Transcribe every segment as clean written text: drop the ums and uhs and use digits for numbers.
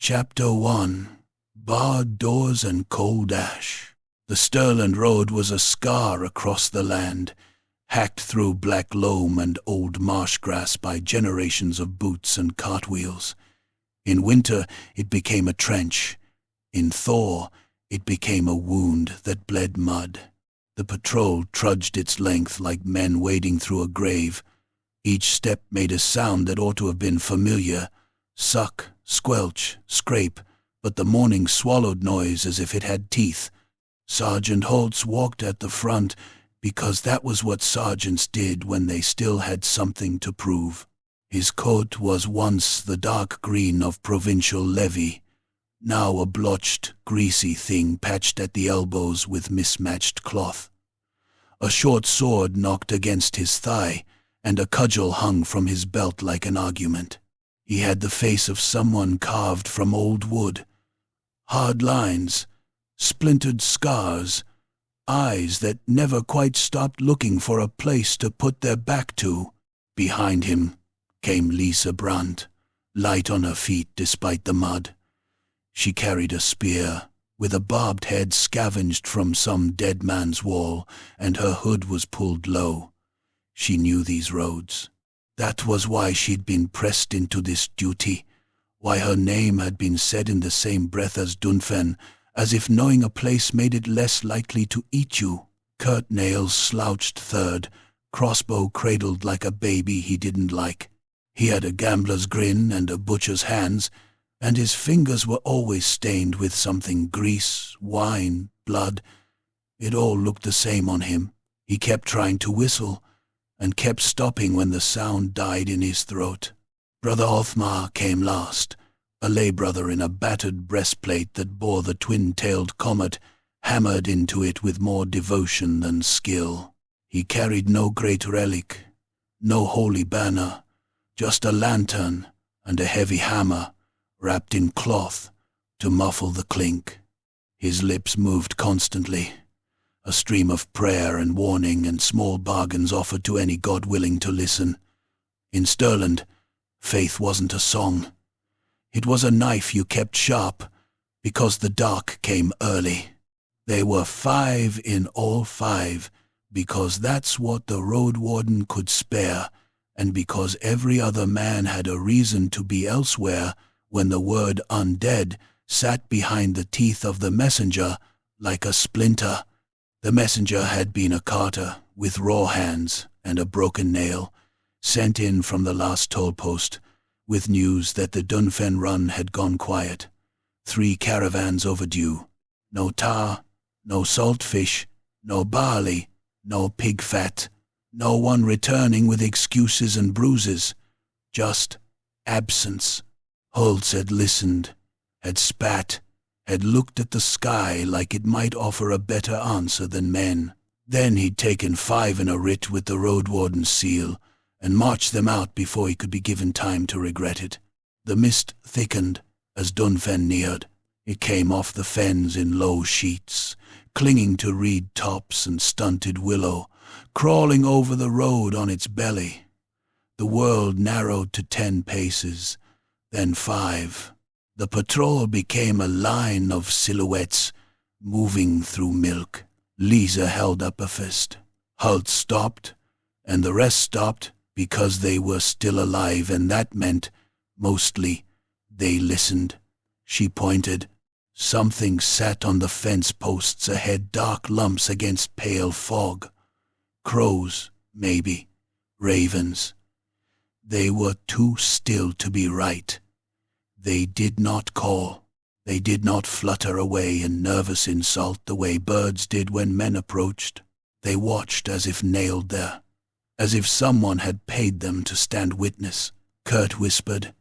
Chapter 1. Barred Doors and Cold Ash. The Stirland road was a scar across the land, hacked through black loam and old marsh grass by generations of boots and cartwheels. In winter it became a trench. In thaw it became a wound that bled mud. The patrol trudged its length like men wading through a grave. Each step made a sound that ought to have been familiar. Suck, squelch, scrape, but the morning swallowed noise as if it had teeth. Sergeant Holtz walked at the front because that was what sergeants did when they still had something to prove. His coat was once the dark green of provincial levy, now a blotched, greasy thing patched at the elbows with mismatched cloth. A short sword knocked against his thigh, and a cudgel hung from his belt like an argument. He had the face of someone carved from old wood. Hard lines, splintered scars, eyes that never quite stopped looking for a place to put their back to. Behind him came Lisa Brandt, light on her feet despite the mud. She carried a spear, with a barbed head scavenged from some dead man's wall, and her hood was pulled low. She knew these roads. That was why she'd been pressed into this duty, why her name had been said in the same breath as Dünfenn, as if knowing a place made it less likely to eat you. Kurt Nails slouched third, crossbow cradled like a baby he didn't like. He had a gambler's grin and a butcher's hands, and his fingers were always stained with something: grease, wine, blood. It all looked the same on him. He kept trying to whistle, and kept stopping when the sound died in his throat. Brother Othmar came last, a lay brother in a battered breastplate that bore the twin-tailed comet hammered into it with more devotion than skill. He carried no great relic, no holy banner, just a lantern and a heavy hammer wrapped in cloth to muffle the clink. His lips moved constantly, a stream of prayer and warning and small bargains offered to any god willing to listen. In Stirland, faith wasn't a song. It was a knife you kept sharp, because the dark came early. They were 5 in all 5, because that's what the road warden could spare, and because every other man had a reason to be elsewhere when the word undead sat behind the teeth of the messenger like a splinter. The messenger had been a carter with raw hands and a broken nail, sent in from the last toll post, with news that the Dünfenn run had gone quiet. 3 caravans overdue. No tar, no salt fish, no barley, no pig fat, no one returning with excuses and bruises. Just absence. Holtz had listened, had spat, had looked at the sky like it might offer a better answer than men. Then he'd taken 5 in a writ with the road warden's seal, and marched them out before he could be given time to regret it. The mist thickened as Dünfenn neared. It came off the fens in low sheets, clinging to reed tops and stunted willow, crawling over the road on its belly. The world narrowed to 10 paces, then 5. The patrol became a line of silhouettes, moving through milk. Lisa held up a fist. Holtz stopped, and the rest stopped because they were still alive, and that meant, mostly, they listened. She pointed. Something sat on the fence posts ahead, dark lumps against pale fog. Crows, maybe. Ravens. They were too still to be right. They did not call. They did not flutter away in nervous insult the way birds did when men approached. They watched as if nailed there, as if someone had paid them to stand witness. Kurt whispered.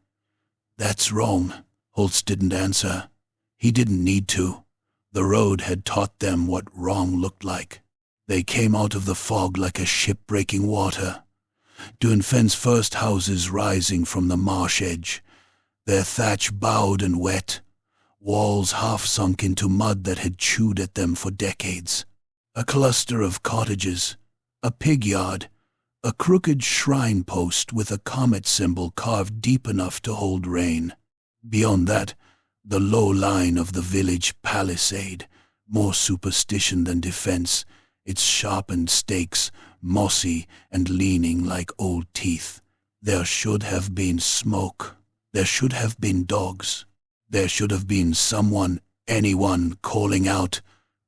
"That's wrong." Holtz didn't answer. He didn't need to. The road had taught them what wrong looked like. They came out of the fog like a ship breaking water. Dünfenn's first houses rising from the marsh edge, their thatch bowed and wet, walls half sunk into mud that had chewed at them for decades. A cluster of cottages, a pig yard, a crooked shrine post with a comet symbol carved deep enough to hold rain. Beyond that, The low line of the village palisade, more superstition than defense, its sharpened stakes, mossy and leaning like old teeth. There should have been smoke. There should have been dogs. There should have been someone, anyone, calling out,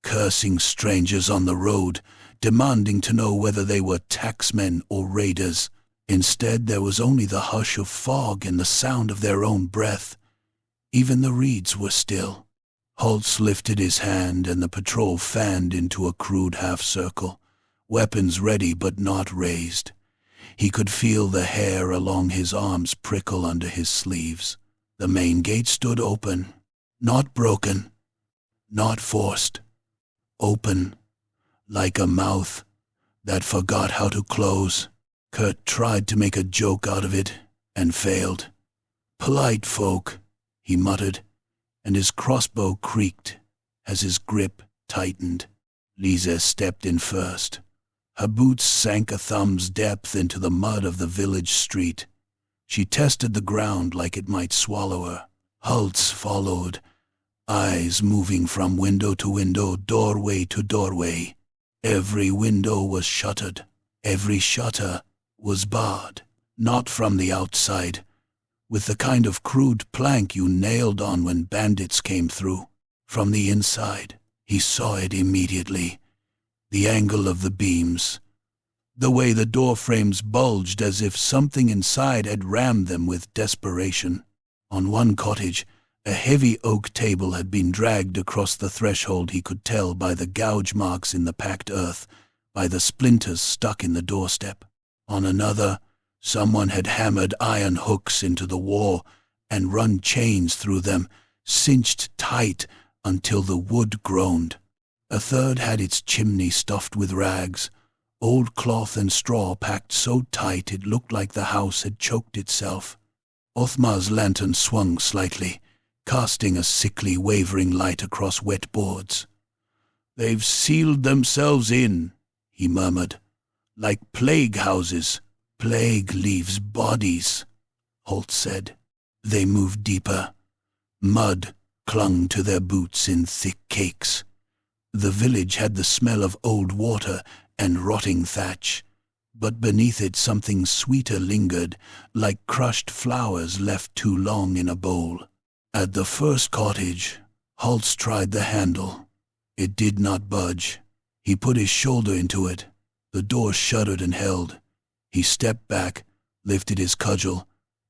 cursing strangers on the road, demanding to know whether they were tacksmen or raiders. Instead, there was only the hush of fog and the sound of their own breath. Even the reeds were still. Holtz lifted his hand and the patrol fanned into a crude half-circle, weapons ready but not raised. He could feel the hair along his arms prickle under his sleeves. The main gate stood open, not broken, not forced. Open, like a mouth that forgot how to close. Kurt tried to make a joke out of it and failed. "Polite folk," he muttered, and his crossbow creaked as his grip tightened. Lisa stepped in first. Her boots sank a thumb's depth into the mud of the village street. She tested the ground like it might swallow her. Holtz followed, eyes moving from window to window, doorway to doorway. Every window was shuttered. Every shutter was barred, not from the outside, with the kind of crude plank you nailed on when bandits came through. From the inside, he saw it immediately. The angle of the beams, the way the door frames bulged as if something inside had rammed them with desperation. On one cottage, a heavy oak table had been dragged across the threshold. He could tell by the gouge marks in the packed earth, by the splinters stuck in the doorstep. On another, someone had hammered iron hooks into the wall and run chains through them, cinched tight until the wood groaned. A third had its chimney stuffed with rags, old cloth and straw packed so tight it looked like the house had choked itself. Othmar's lantern swung slightly, casting a sickly, wavering light across wet boards. "They've sealed themselves in," he murmured, "like plague houses. Plague leaves bodies," Holtz said. They moved deeper. Mud clung to their boots in thick cakes. The village had the smell of old water and rotting thatch, but beneath it something sweeter lingered, like crushed flowers left too long in a bowl. At the first cottage, Holtz tried the handle. It did not budge. He put his shoulder into it. The door shuddered and held. He stepped back, lifted his cudgel,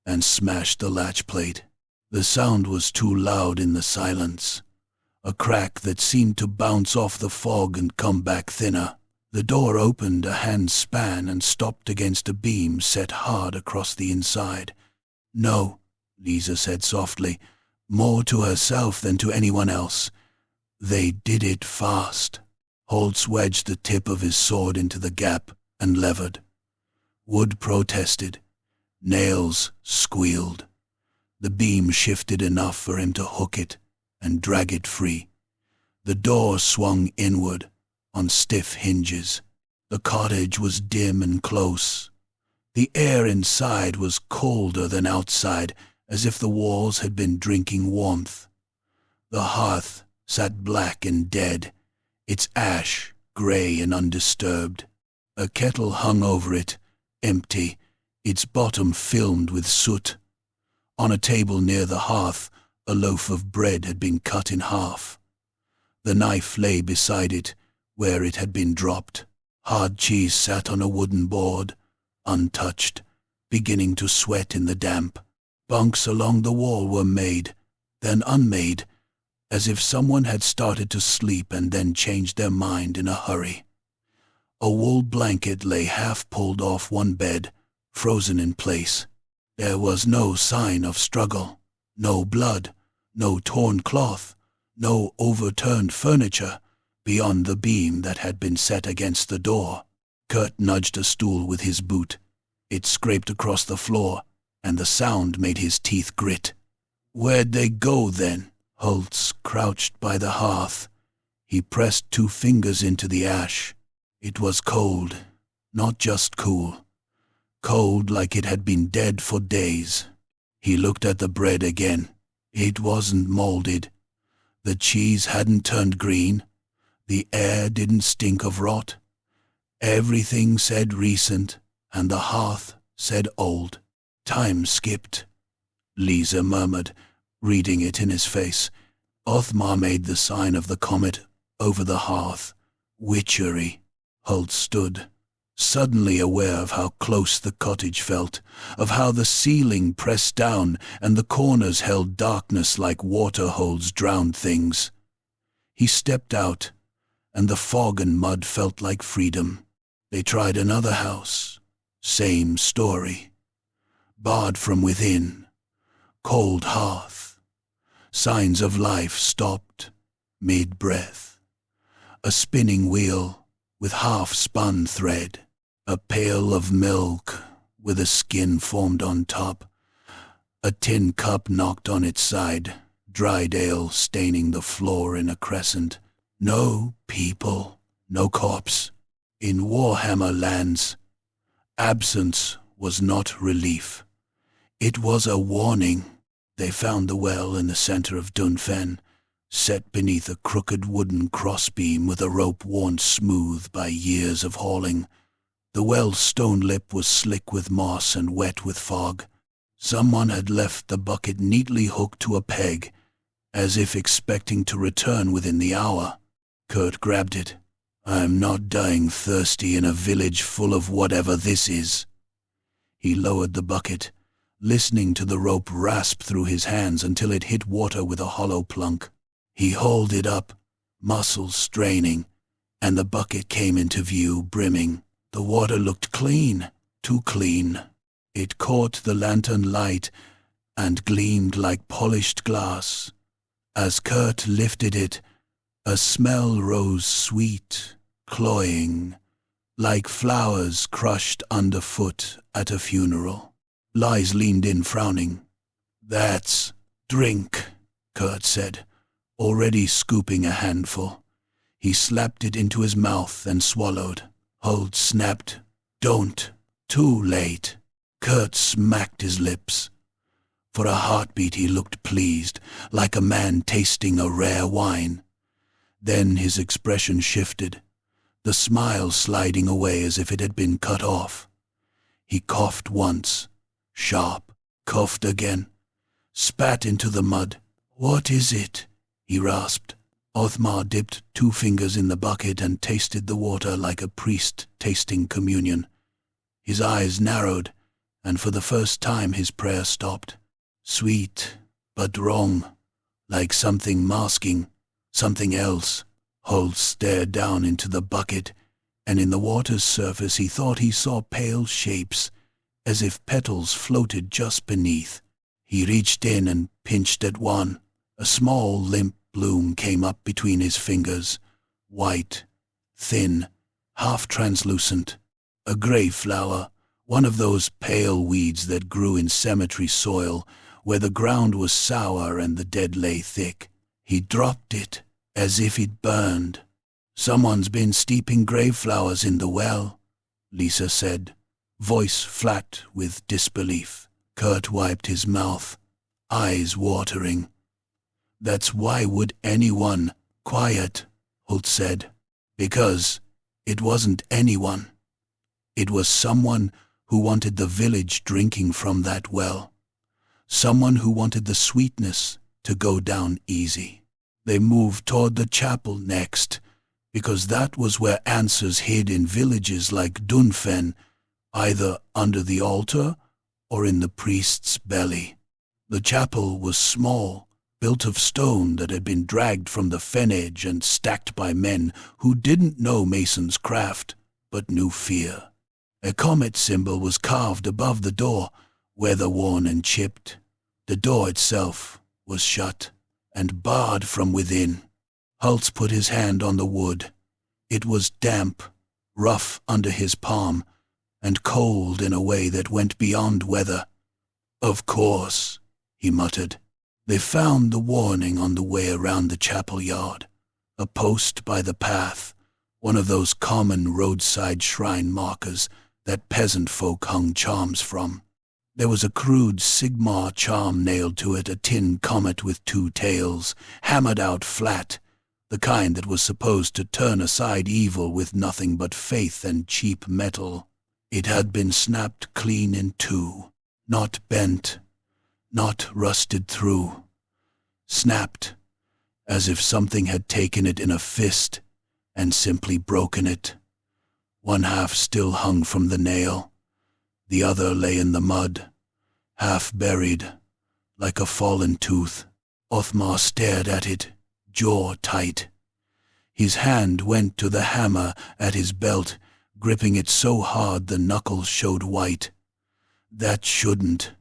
and smashed the latch plate. The sound was too loud in the silence. A crack that seemed to bounce off the fog and come back thinner. The door opened a hand's span and stopped against a beam set hard across the inside. "No," Lisa said softly, more to herself than to anyone else. "They did it fast." Holtz wedged the tip of his sword into the gap and levered. Wood protested. Nails squealed. The beam shifted enough for him to hook it and drag it free. The door swung inward on stiff hinges. The cottage was dim and close. The air inside was colder than outside, as if the walls had been drinking warmth. The hearth sat black and dead, its ash gray and undisturbed. A kettle hung over it, empty, its bottom filmed with soot. On a table near the hearth, a loaf of bread had been cut in half. The knife lay beside it, where it had been dropped. Hard cheese sat on a wooden board, untouched, beginning to sweat in the damp. Bunks along the wall were made, then unmade, as if someone had started to sleep and then changed their mind in a hurry. A wool blanket lay half pulled off one bed, frozen in place. There was no sign of struggle, no blood, no torn cloth, no overturned furniture, beyond the beam that had been set against the door. Kurt nudged a stool with his boot. It scraped across the floor, and the sound made his teeth grit. "Where'd they go, then?" Holtz crouched by the hearth. He pressed 2 fingers into the ash. It was cold, not just cool. Cold like it had been dead for days. He looked at the bread again. It wasn't molded. The cheese hadn't turned green. The air didn't stink of rot. Everything said recent, and the hearth said old. Time skipped, Lisa murmured, reading it in his face. Othmar made the sign of the comet over the hearth. Witchery. Holt stood, suddenly aware of how close the cottage felt, of how the ceiling pressed down and the corners held darkness like water holes drowned things. He stepped out, and the fog and mud felt like freedom. They tried another house. Same story. Barred from within. Cold hearth. Signs of life stopped, mid-breath. A spinning wheel with half-spun thread. A pail of milk with a skin formed on top. A tin cup knocked on its side, dried ale staining the floor in a crescent. No people, no corpse. In Warhammer lands, absence was not relief. It was a warning. They found the well in the center of Dünfenn, set beneath a crooked wooden crossbeam with a rope worn smooth by years of hauling. The well's stone lip was slick with moss and wet with fog. Someone had left the bucket neatly hooked to a peg, as if expecting to return within the hour. Kurt grabbed it. I'm not dying thirsty in a village full of whatever this is. He lowered the bucket, listening to the rope rasp through his hands until it hit water with a hollow plunk. He hauled it up, muscles straining, and the bucket came into view, brimming. The water looked clean, too clean. It caught the lantern light and gleamed like polished glass. As Kurt lifted it, a smell rose sweet, cloying, like flowers crushed underfoot at a funeral. Lise leaned in, frowning. That's drink, Kurt said, already scooping a handful. He slapped it into his mouth and swallowed. Holt snapped. Don't. Too late. Kurt smacked his lips. For a heartbeat he looked pleased, like a man tasting a rare wine. Then his expression shifted, the smile sliding away as if it had been cut off. He coughed once, sharp, coughed again, spat into the mud. What is it? He rasped. Othmar dipped 2 fingers in the bucket and tasted the water like a priest tasting communion. His eyes narrowed, and for the first time his prayer stopped. Sweet, but wrong, like something masking something else. Holt stared down into the bucket, and in the water's surface he thought he saw pale shapes, as if petals floated just beneath. He reached in and pinched at one. A small, limp bloom came up between his fingers, white, thin, half-translucent. A grey flower, one of those pale weeds that grew in cemetery soil, where the ground was sour and the dead lay thick. He dropped it, as if it burned. Someone's been steeping grave flowers in the well, Lisa said, voice flat with disbelief. Kurt wiped his mouth, eyes watering. That's why would anyone? Quiet, Holt said. Because it wasn't anyone. It was someone who wanted the village drinking from that well. Someone who wanted the sweetness to go down easy. They moved toward the chapel next, because that was where answers hid in villages like Dünfenn, either under the altar or in the priest's belly. The chapel was small, built of stone that had been dragged from the fen edge and stacked by men who didn't know mason's craft, but knew fear. A comet symbol was carved above the door, weather-worn and chipped. The door itself was shut and barred from within. Holtz put his hand on the wood. It was damp, rough under his palm, and cold in a way that went beyond weather. Of course, he muttered. They found the warning on the way around the chapel yard, a post by the path, one of those common roadside shrine markers that peasant folk hung charms from. There was a crude Sigmar charm nailed to it, a tin comet with 2 tails, hammered out flat, the kind that was supposed to turn aside evil with nothing but faith and cheap metal. It had been snapped clean in 2, not bent, not rusted through. Snapped, as if something had taken it in a fist and simply broken it. One half still hung from the nail. The other lay in the mud, half buried, like a fallen tooth. Othmar stared at it, jaw tight. His hand went to the hammer at his belt, gripping it so hard the knuckles showed white. That shouldn't.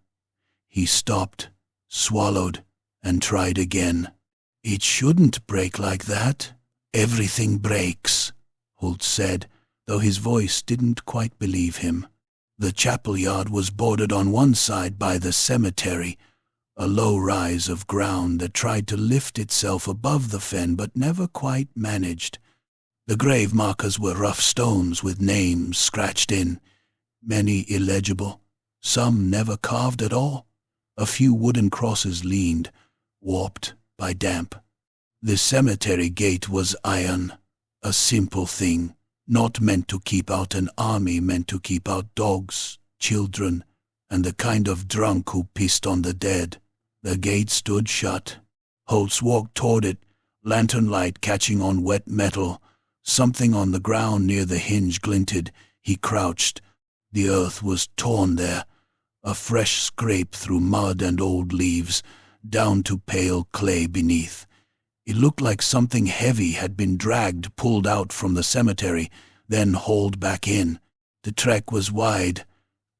He stopped, swallowed, and tried again. It shouldn't break like that. Everything breaks, Holt said, though his voice didn't quite believe him. The chapel yard was bordered on one side by the cemetery, a low rise of ground that tried to lift itself above the fen but never quite managed. The grave markers were rough stones with names scratched in, many illegible, some never carved at all. A few wooden crosses leaned, warped by damp. The cemetery gate was iron, a simple thing, not meant to keep out an army, meant to keep out dogs, children, and the kind of drunk who pissed on the dead. The gate stood shut. Holtz walked toward it, lantern light catching on wet metal. Something on the ground near the hinge glinted. He crouched. The earth was torn there, a fresh scrape through mud and old leaves, down to pale clay beneath. It looked like something heavy had been dragged, pulled out from the cemetery, then hauled back in. The track was wide,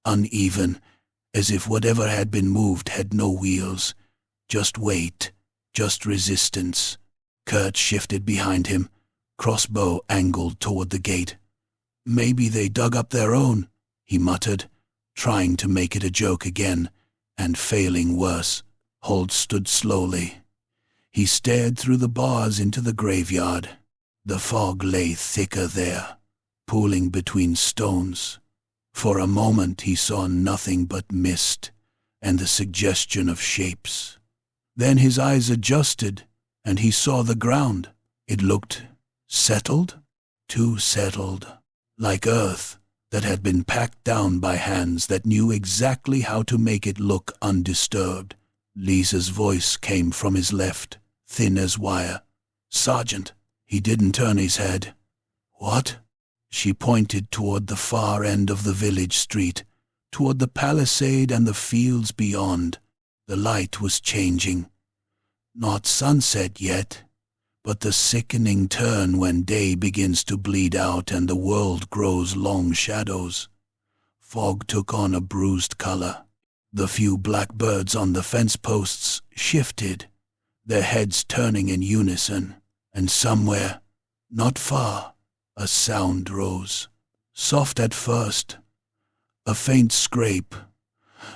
uneven, as if whatever had been moved had no wheels. Just weight, just resistance. Kurt shifted behind him, crossbow angled toward the gate. "Maybe they dug up their own," he muttered, trying to make it a joke again, and failing worse. Holt stood slowly. He stared through the bars into the graveyard. The fog lay thicker there, pooling between stones. For a moment he saw nothing but mist and the suggestion of shapes. Then his eyes adjusted, and he saw the ground. It looked settled, too settled, like earth that had been packed down by hands that knew exactly how to make it look undisturbed. Lisa's voice came from his left, thin as wire. "Sergeant." He didn't turn his head. "What?" She pointed toward the far end of the village street, toward the palisade and the fields beyond. The light was changing. Not sunset yet, but the sickening turn when day begins to bleed out and the world grows long shadows. Fog took on a bruised color. The few black birds on the fence posts shifted, their heads turning in unison, and somewhere, not far, a sound rose. Soft at first, a faint scrape,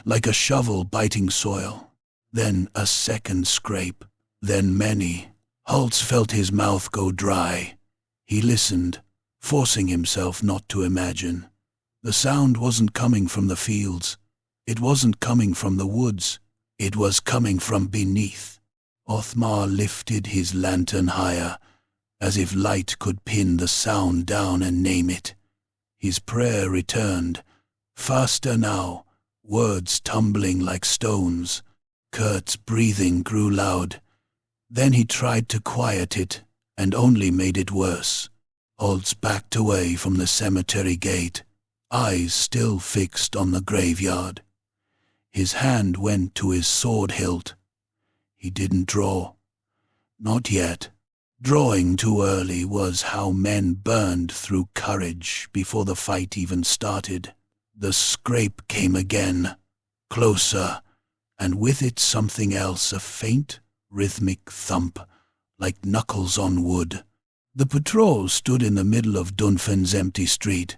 like a shovel biting soil. Then a second scrape, then many. Holtz felt his mouth go dry. He listened, forcing himself not to imagine. The sound wasn't coming from the fields. It wasn't coming from the woods. It was coming from beneath. Othmar lifted his lantern higher, as if light could pin the sound down and name it. His prayer returned, faster now, words tumbling like stones. Kurt's breathing grew loud. Then he tried to quiet it, and only made it worse. Holtz backed away from the cemetery gate, eyes still fixed on the graveyard. His hand went to his sword hilt. He didn't draw. Not yet. Drawing too early was how men burned through courage before the fight even started. The scrape came again, closer, and with it something else, a faint, rhythmic thump, like knuckles on wood. The patrol stood in the middle of Dünfenn's empty street,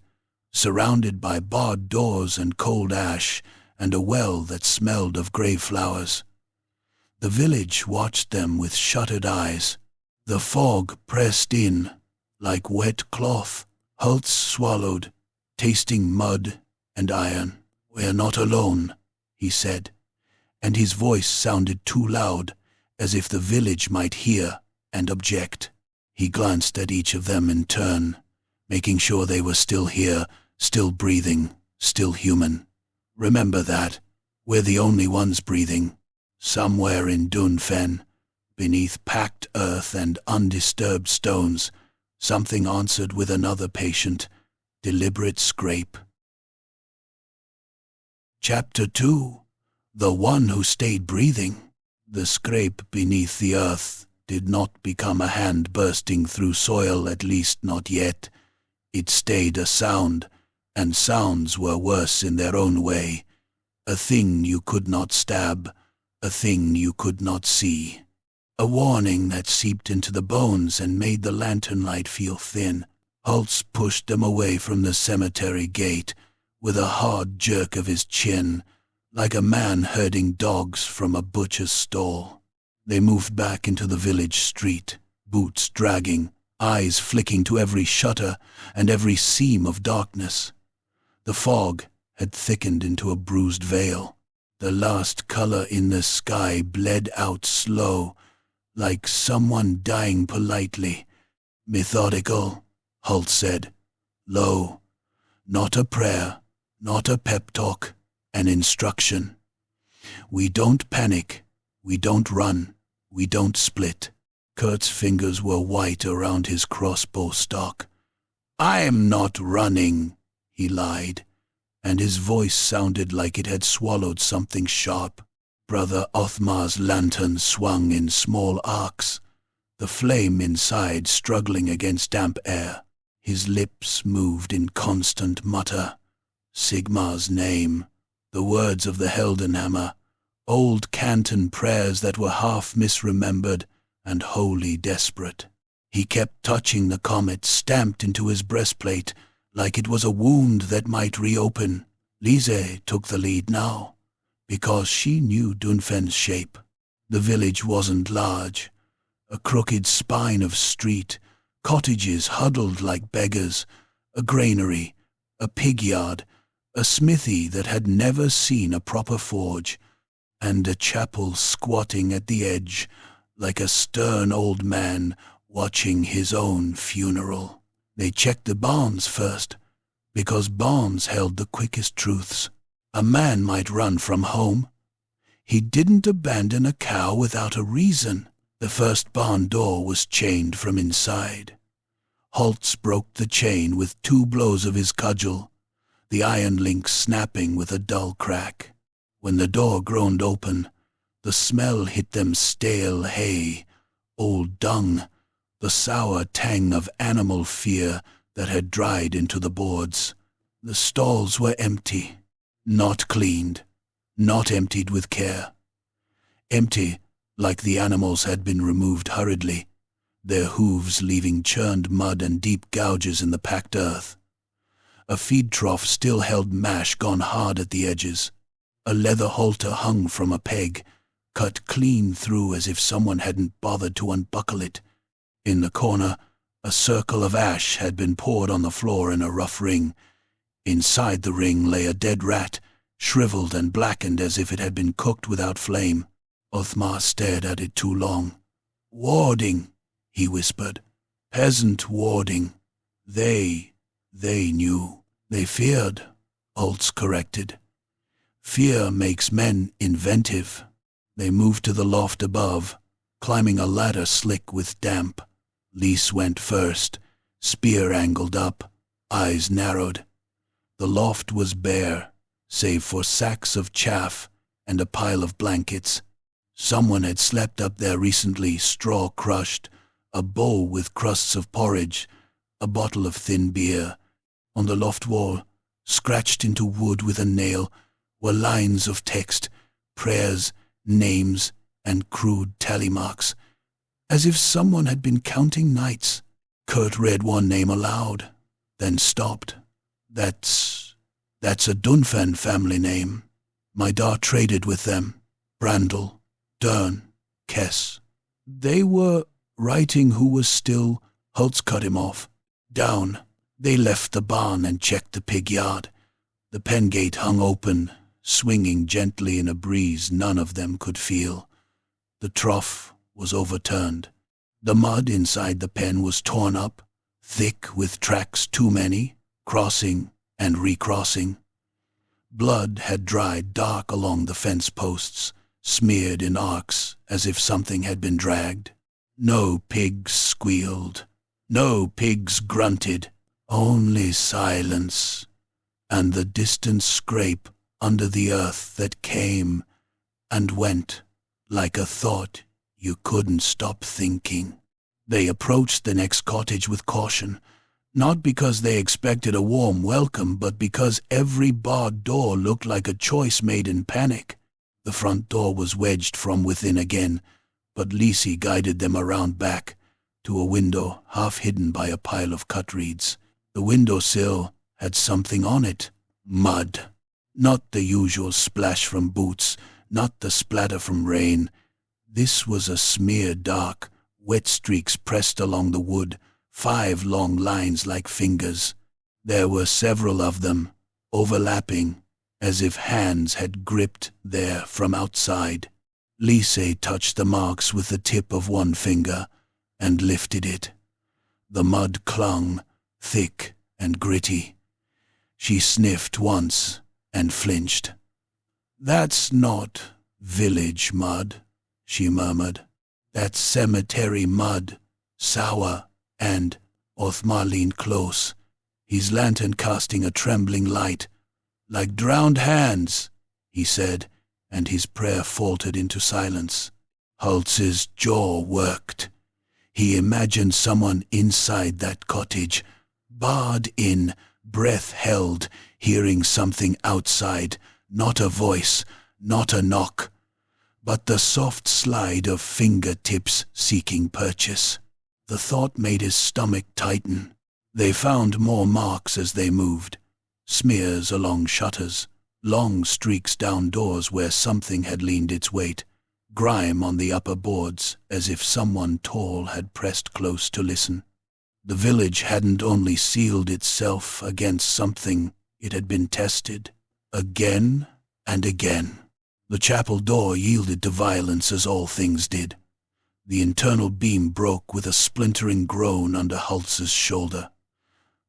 surrounded by barred doors and cold ash, and a well that smelled of grave flowers. The village watched them with shuttered eyes. The fog pressed in, like wet cloth. Holtz swallowed, tasting mud and iron. "We're not alone," he said, and his voice sounded too loud, as if the village might hear and object. He glanced at each of them in turn, making sure they were still here, still breathing, still human. Remember that. We're the only ones breathing. Somewhere in Dünfenn, beneath packed earth and undisturbed stones, something answered with another patient, deliberate scrape. Chapter 2. The One Who Stayed Breathing. The scrape beneath the earth did not become a hand bursting through soil, at least not yet. It stayed a sound, and sounds were worse in their own way. A thing you could not stab, a thing you could not see. A warning that seeped into the bones and made the lantern light feel thin. Holtz pushed them away from the cemetery gate with a hard jerk of his chin, like a man herding dogs from a butcher's stall. They moved back into the village street, boots dragging, eyes flicking to every shutter and every seam of darkness. The fog had thickened into a bruised veil. The last color in the sky bled out slow, like someone dying politely. Methodical, Holt said. Low. Not a prayer, not a pep talk, an instruction. We don't panic, we don't run, we don't split. Kurt's fingers were white around his crossbow stock. I'm not running, he lied, and his voice sounded like it had swallowed something sharp. Brother Othmar's lantern swung in small arcs, the flame inside struggling against damp air. His lips moved in constant mutter. Sigmar's name, the words of the Heldenhammer, old Canton prayers that were half misremembered and wholly desperate. He kept touching the comet stamped into his breastplate like it was a wound that might reopen. Lise took the lead now, because she knew Dünfenn's shape. The village wasn't large. A crooked spine of street, cottages huddled like beggars, a granary, a pig yard, a smithy that had never seen a proper forge, and a chapel squatting at the edge like a stern old man watching his own funeral. They checked the barns first, because barns held the quickest truths. A man might run from home. He didn't abandon a cow without a reason. The first barn door was chained from inside. Holtz broke the chain with 2 blows of his cudgel, the iron link snapping with a dull crack. When the door groaned open, the smell hit them stale hay, old dung, the sour tang of animal fear that had dried into the boards. The stalls were empty, not cleaned, not emptied with care. Empty, like the animals had been removed hurriedly, their hooves leaving churned mud and deep gouges in the packed earth. A feed trough still held mash gone hard at the edges. A leather halter hung from a peg, cut clean through as if someone hadn't bothered to unbuckle it. In the corner, a circle of ash had been poured on the floor in a rough ring. Inside the ring lay a dead rat, shriveled and blackened as if it had been cooked without flame. Othmar stared at it too long. Warding, he whispered. Peasant warding. They knew. They feared, Holtz corrected. Fear makes men inventive. They moved to the loft above, climbing a ladder slick with damp. Lise went first, spear angled up, eyes narrowed. The loft was bare, save for sacks of chaff and a pile of blankets. Someone had slept up there recently, straw crushed, a bowl with crusts of porridge, a bottle of thin beer. On the loft wall, scratched into wood with a nail, were lines of text, prayers, names, and crude tally marks, as if someone had been counting nights. Kurt read one name aloud, then stopped. That's a Dünfenn family name. My da traded with them. Brandl, Dern, Kess. They were writing who was still. Holtz cut him off. Down. They left the barn and checked the pig yard. The pen gate hung open, swinging gently in a breeze none of them could feel. The trough was overturned. The mud inside the pen was torn up, thick with tracks too many, crossing and recrossing. Blood had dried dark along the fence posts, smeared in arcs as if something had been dragged. No pigs squealed. No pigs grunted. Only silence, and the distant scrape under the earth that came and went like a thought you couldn't stop thinking. They approached the next cottage with caution, not because they expected a warm welcome, but because every barred door looked like a choice made in panic. The front door was wedged from within again, but Lisi guided them around back to a window half hidden by a pile of cut reeds. The windowsill had something on it. Mud. Not the usual splash from boots, not the splatter from rain. This was a smear dark, wet streaks pressed along the wood, 5 long lines like fingers. There were several of them, overlapping, as if hands had gripped there from outside. Lise touched the marks with the tip of one finger and lifted it. The mud clung, thick and gritty. She sniffed once and flinched. "That's not village mud," she murmured. "That's cemetery mud, sour and..." Othmar leaned close, his lantern casting a trembling light. "Like drowned hands," he said, and his prayer faltered into silence. Holtz's jaw worked. He imagined someone inside that cottage, barred in, breath held, hearing something outside, not a voice, not a knock, but the soft slide of fingertips seeking purchase. The thought made his stomach tighten. They found more marks as they moved, smears along shutters, long streaks down doors where something had leaned its weight, grime on the upper boards as if someone tall had pressed close to listen. The village hadn't only sealed itself against something, it had been tested, again and again. The chapel door yielded to violence as all things did. The internal beam broke with a splintering groan under Holtz's shoulder.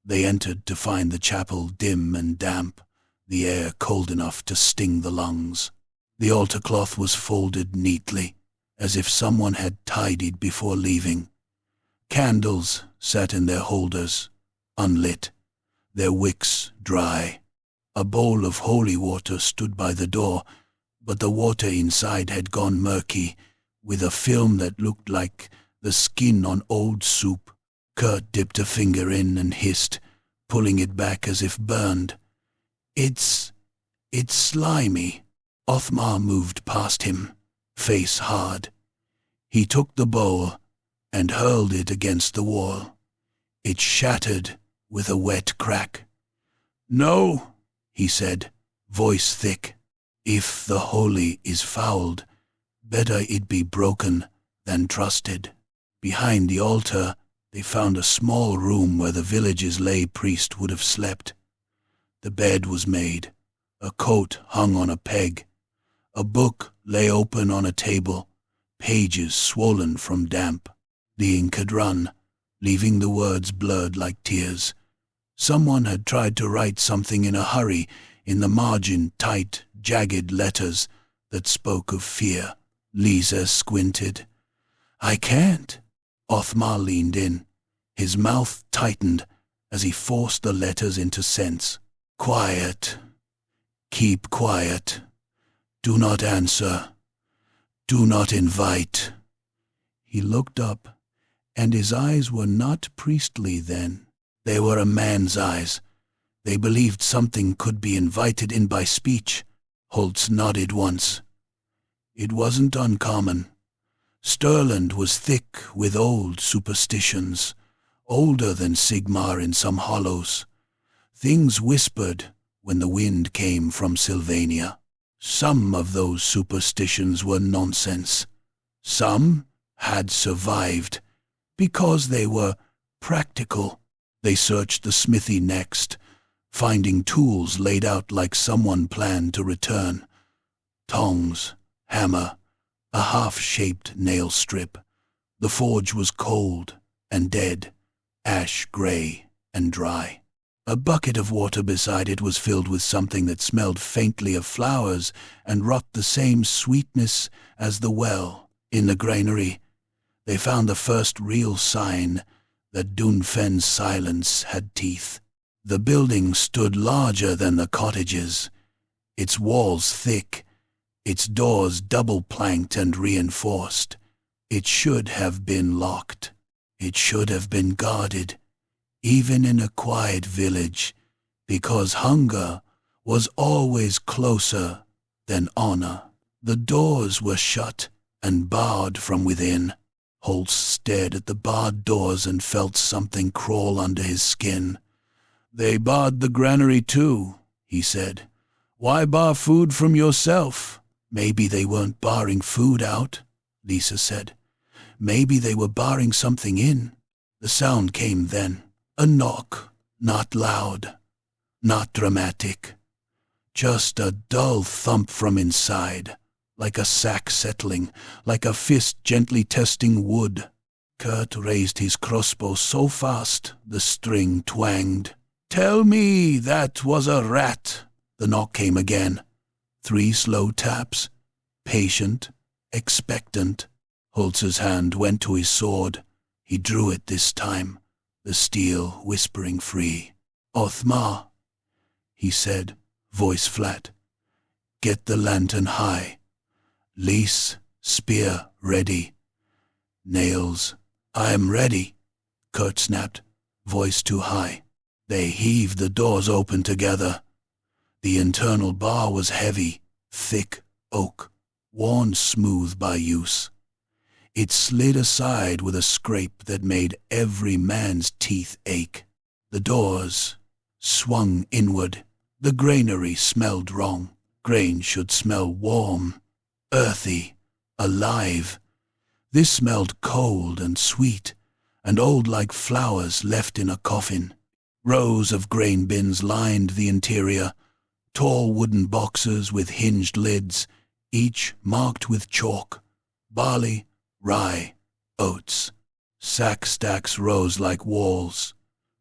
They entered to find the chapel dim and damp, the air cold enough to sting the lungs. The altar cloth was folded neatly, as if someone had tidied before leaving. Candles sat in their holders, unlit, their wicks dry. A bowl of holy water stood by the door, but the water inside had gone murky, with a film that looked like the skin on old soup. Kurt dipped a finger in and hissed, pulling it back as if burned. It's slimy." Othmar moved past him, face hard. He took the bowl and hurled it against the wall. It shattered with a wet crack. "No," he said, voice thick. "If the holy is fouled, better it be broken than trusted." Behind the altar, they found a small room where the village's lay priest would have slept. The bed was made, a coat hung on a peg. A book lay open on a table, pages swollen from damp. The ink had run, leaving the words blurred like tears. Someone had tried to write something in a hurry in the margin, tight, jagged letters that spoke of fear. Lisa squinted. "I can't." Othmar leaned in. His mouth tightened as he forced the letters into sense. "Quiet. Keep quiet. Do not answer. Do not invite." He looked up, and his eyes were not priestly then. They were a man's eyes. They believed something could be invited in by speech. Holtz nodded once. It wasn't uncommon. Stirland was thick with old superstitions, older than Sigmar in some hollows. Things whispered when the wind came from Sylvania. Some of those superstitions were nonsense. Some had survived because they were practical. They searched the smithy next, finding tools laid out like someone planned to return. Tongs, hammer, a half-shaped nail strip. The forge was cold and dead, ash-gray and dry. A bucket of water beside it was filled with something that smelled faintly of flowers and wrought the same sweetness as the well. In the granary, they found the first real sign that Dünfenn's silence had teeth. The building stood larger than the cottages, its walls thick, its doors double-planked and reinforced. It should have been locked. It should have been guarded, even in a quiet village, because hunger was always closer than honor. The doors were shut and barred from within. Holtz stared at the barred doors and felt something crawl under his skin. "They barred the granary too," he said. "Why bar food from yourself?" "Maybe they weren't barring food out," Lisa said. "Maybe they were barring something in." The sound came then. A knock, not loud, not dramatic. Just a dull thump from inside, like a sack settling, like a fist gently testing wood. Kurt raised his crossbow so fast the string twanged. "Tell me that was a rat." The knock came again. 3 slow taps, patient, expectant. Holtz's hand went to his sword. He drew it this time, the steel whispering free. "Othmar," he said, voice flat. "Get the lantern high. Lease, spear ready. Nails." "I am ready," Kurt snapped, voice too high. They heaved the doors open together. The internal bar was heavy, thick oak, worn smooth by use. It slid aside with a scrape that made every man's teeth ache. The doors swung inward. The granary smelled wrong. Grain should smell warm, earthy, alive. This smelled cold and sweet, and old like flowers left in a coffin. Rows of grain bins lined the interior, tall wooden boxes with hinged lids, each marked with chalk. Barley, rye, oats. Sack stacks rose like walls,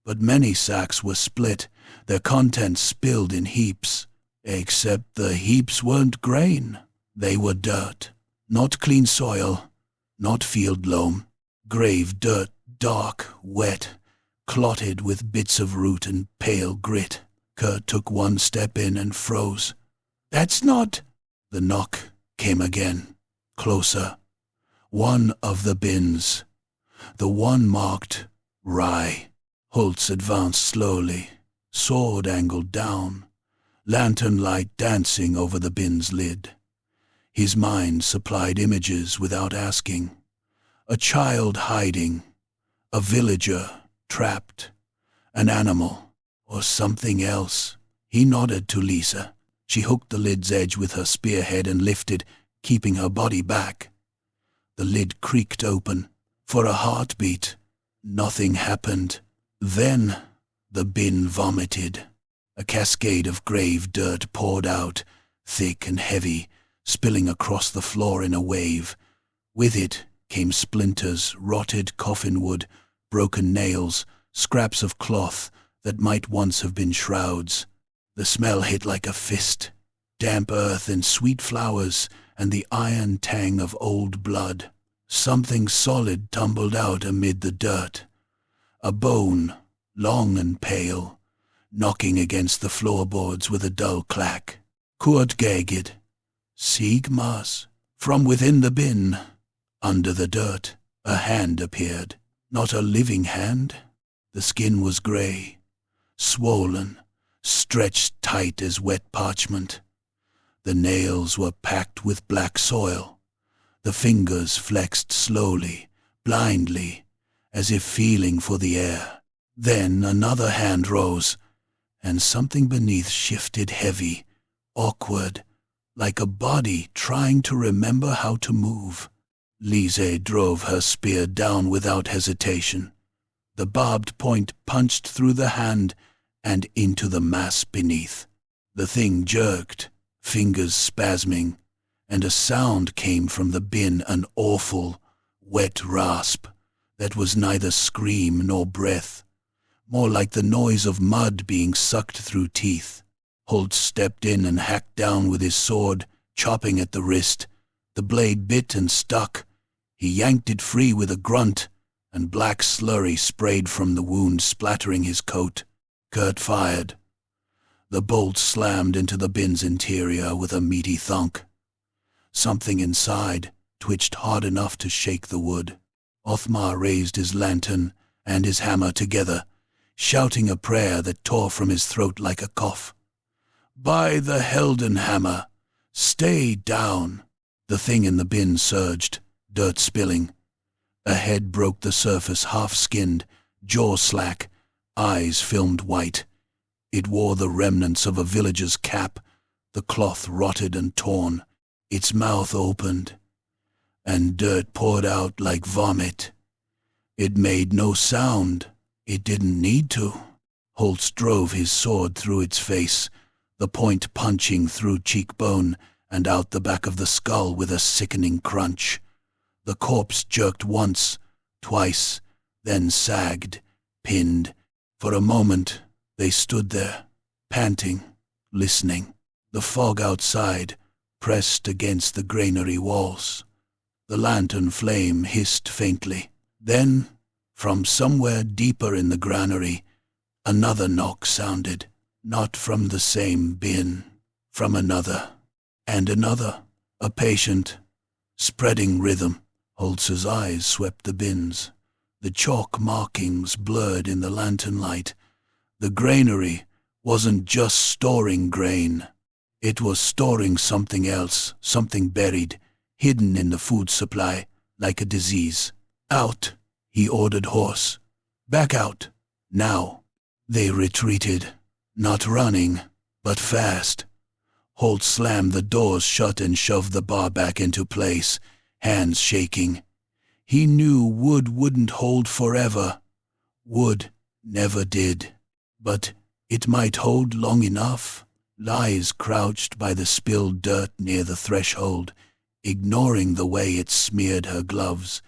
but many sacks were split, their contents spilled in heaps. Except the heaps weren't grain. They were dirt. Not clean soil, not field loam. Grave dirt, dark, wet, clotted with bits of root and pale grit. Kurt took one step in and froze. "That's not—" The knock came again, closer. One of the bins, the one marked rye. Holtz advanced slowly, sword angled down, lantern light dancing over the bin's lid. His mind supplied images without asking. A child hiding, a villager trapped, an animal, or something else. He nodded to Lisa. She hooked the lid's edge with her spearhead and lifted, keeping her body back. The lid creaked open. For a heartbeat, nothing happened. Then the bin vomited. A cascade of grave dirt poured out, thick and heavy, spilling across the floor in a wave. With it came splinters, rotted coffin wood, broken nails, scraps of cloth that might once have been shrouds. The smell hit like a fist. Damp earth and sweet flowers and the iron tang of old blood. Something solid tumbled out amid the dirt. A bone, long and pale, knocking against the floorboards with a dull clack. Kurt gagged. Sigmas. From within the bin, under the dirt, a hand appeared. Not a living hand. The skin was grey, swollen, stretched tight as wet parchment. The nails were packed with black soil. The fingers flexed slowly, blindly, as if feeling for the air. Then another hand rose, and something beneath shifted heavy, awkward, like a body trying to remember how to move. Lise drove her spear down without hesitation. The barbed point punched through the hand and into the mass beneath. The thing jerked, fingers spasming, and a sound came from the bin, an awful, wet rasp that was neither scream nor breath, more like the noise of mud being sucked through teeth. Holt stepped in and hacked down with his sword, chopping at the wrist. The blade bit and stuck. He yanked it free with a grunt, and black slurry sprayed from the wound, splattering his coat. Kurt fired. The bolt slammed into the bin's interior with a meaty thunk. Something inside twitched hard enough to shake the wood. Othmar raised his lantern and his hammer together, shouting a prayer that tore from his throat like a cough. "By the Helden hammer, stay down!" The thing in the bin surged, dirt spilling. A head broke the surface, half-skinned, jaw slack, eyes filmed white. It wore the remnants of a villager's cap, the cloth rotted and torn. Its mouth opened, and dirt poured out like vomit. It made no sound. It didn't need to. Holtz drove his sword through its face, the point punching through cheekbone and out the back of the skull with a sickening crunch. The corpse jerked once, twice, then sagged, pinned. For a moment they stood there, panting, listening. The fog outside pressed against the granary walls. The lantern flame hissed faintly. Then, from somewhere deeper in the granary, another knock sounded, not from the same bin, from another, and another, a patient, spreading rhythm. Holtz's eyes swept the bins. The chalk markings blurred in the lantern light. The granary wasn't just storing grain. It was storing something else, something buried, hidden in the food supply, like a disease. "Out," he ordered hoarse. "Back out, now." They retreated, not running, but fast. Holt slammed the doors shut and shoved the bar back into place, hands shaking. He knew wood wouldn't hold forever. Wood never did. But it might hold long enough. Lies crouched by the spilled dirt near the threshold, ignoring the way it smeared her gloves.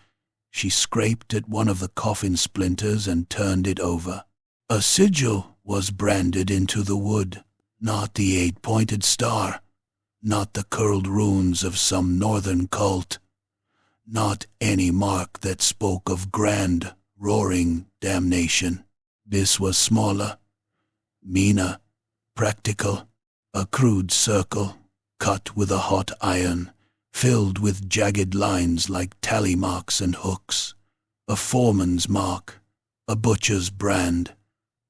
She scraped at one of the coffin splinters and turned it over. A sigil was branded into the wood, not the 8-pointed star, not the curled runes of some northern cult, not any mark that spoke of grand, roaring damnation. This was smaller, meaner, practical, a crude circle, cut with a hot iron, filled with jagged lines like tally marks and hooks. A foreman's mark, a butcher's brand,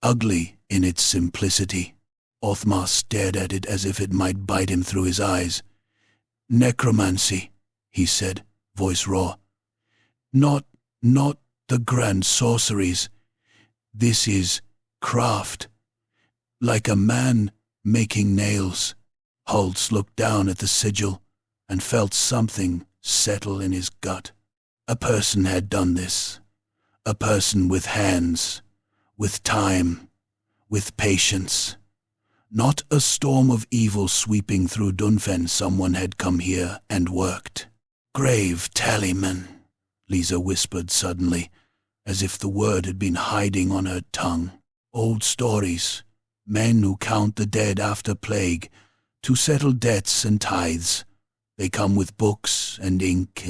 ugly in its simplicity. Othmar stared at it as if it might bite him through his eyes. "Necromancy," he said, voice raw. Not the grand sorceries. This is craft, like a man making nails." Holtz looked down at the sigil and felt something settle in his gut. A person had done this. A person with hands, with time, with patience. Not a storm of evil sweeping through Dünfenn. Someone had come here and worked. "Grave tallyman," Lisa whispered suddenly, as if the word had been hiding on her tongue. "Old stories. Men who count the dead after plague, to settle debts and tithes. They come with books and ink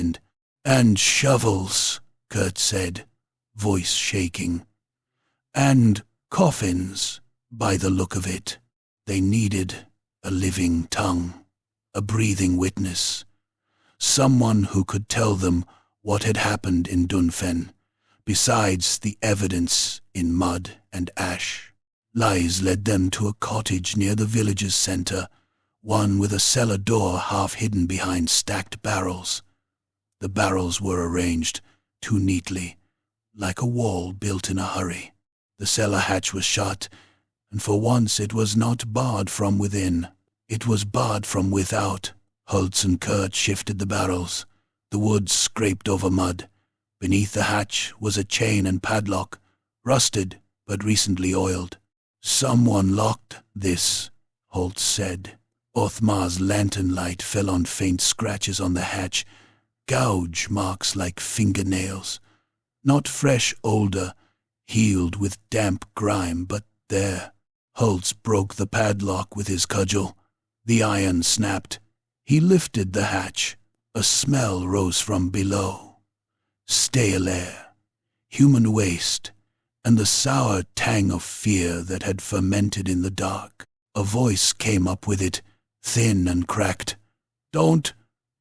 and shovels," Kurt said, voice shaking. "And coffins, by the look of it." They needed a living tongue, a breathing witness, someone who could tell them what had happened in Dünfenn, besides the evidence in mud and ash. Lies led them to a cottage near the village's center, one with a cellar door half hidden behind stacked barrels. The barrels were arranged too neatly, like a wall built in a hurry. The cellar hatch was shut, and for once it was not barred from within. It was barred from without. Holtz and Kurt shifted the barrels. The wood scraped over mud. Beneath the hatch was a chain and padlock, rusted but recently oiled. Someone locked this, Holtz said. Othmar's lantern light fell on faint scratches on the hatch, gouge marks like fingernails. Not fresh older, healed with damp grime, but there. Holtz broke the padlock with his cudgel. The iron snapped. He lifted the hatch. A smell rose from below. Stale air, human waste, and the sour tang of fear that had fermented in the dark. A voice came up with it, thin and cracked. Don't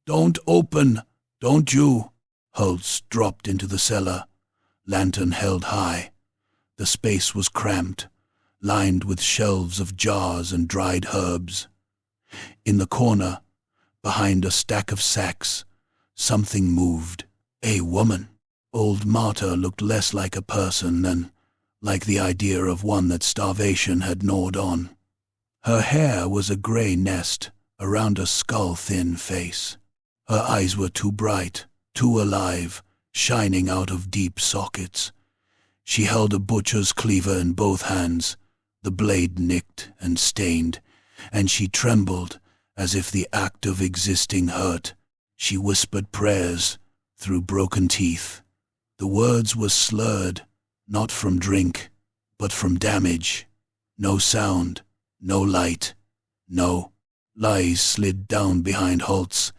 open, don't you? Holtz dropped into the cellar, lantern held high. The space was cramped, lined with shelves of jars and dried herbs. In the corner, behind a stack of sacks, something moved. A woman. Old Marta looked less like a person than like the idea of one that starvation had gnawed on. Her hair was a grey nest around a skull-thin face. Her eyes were too bright, too alive, shining out of deep sockets. She held a butcher's cleaver in both hands, the blade nicked and stained, and she trembled as if the act of existing hurt. She whispered prayers through broken teeth. The words were slurred, not from drink, but from damage. No sound, no light, no. Lies slid down behind Holtz,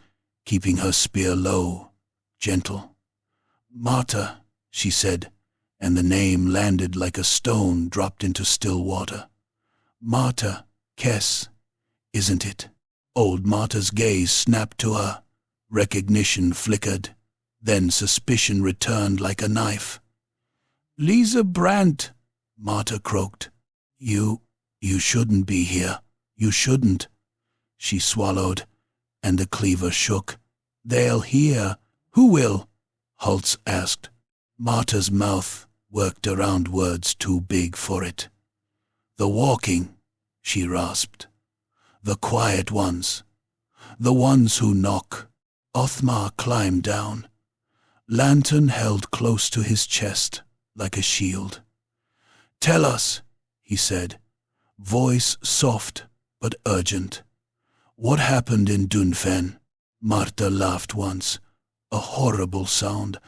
keeping her spear low, gentle. Marta, she said, and the name landed like a stone dropped into still water. Marta, Kess, isn't it? Old Marta's gaze snapped to her. Recognition flickered. Then suspicion returned like a knife. Lisa Brandt, Marta croaked. You shouldn't be here. You shouldn't. She swallowed, and the cleaver shook. They'll hear. Who will? Holtz asked. Marta's mouth worked around words too big for it. The walking, she rasped. The quiet ones. The ones who knock. Othmar climbed down. Lantern held close to his chest, like a shield. Tell us, he said, voice soft but urgent. What happened in Dünfenn? Marta laughed once, a horrible sound,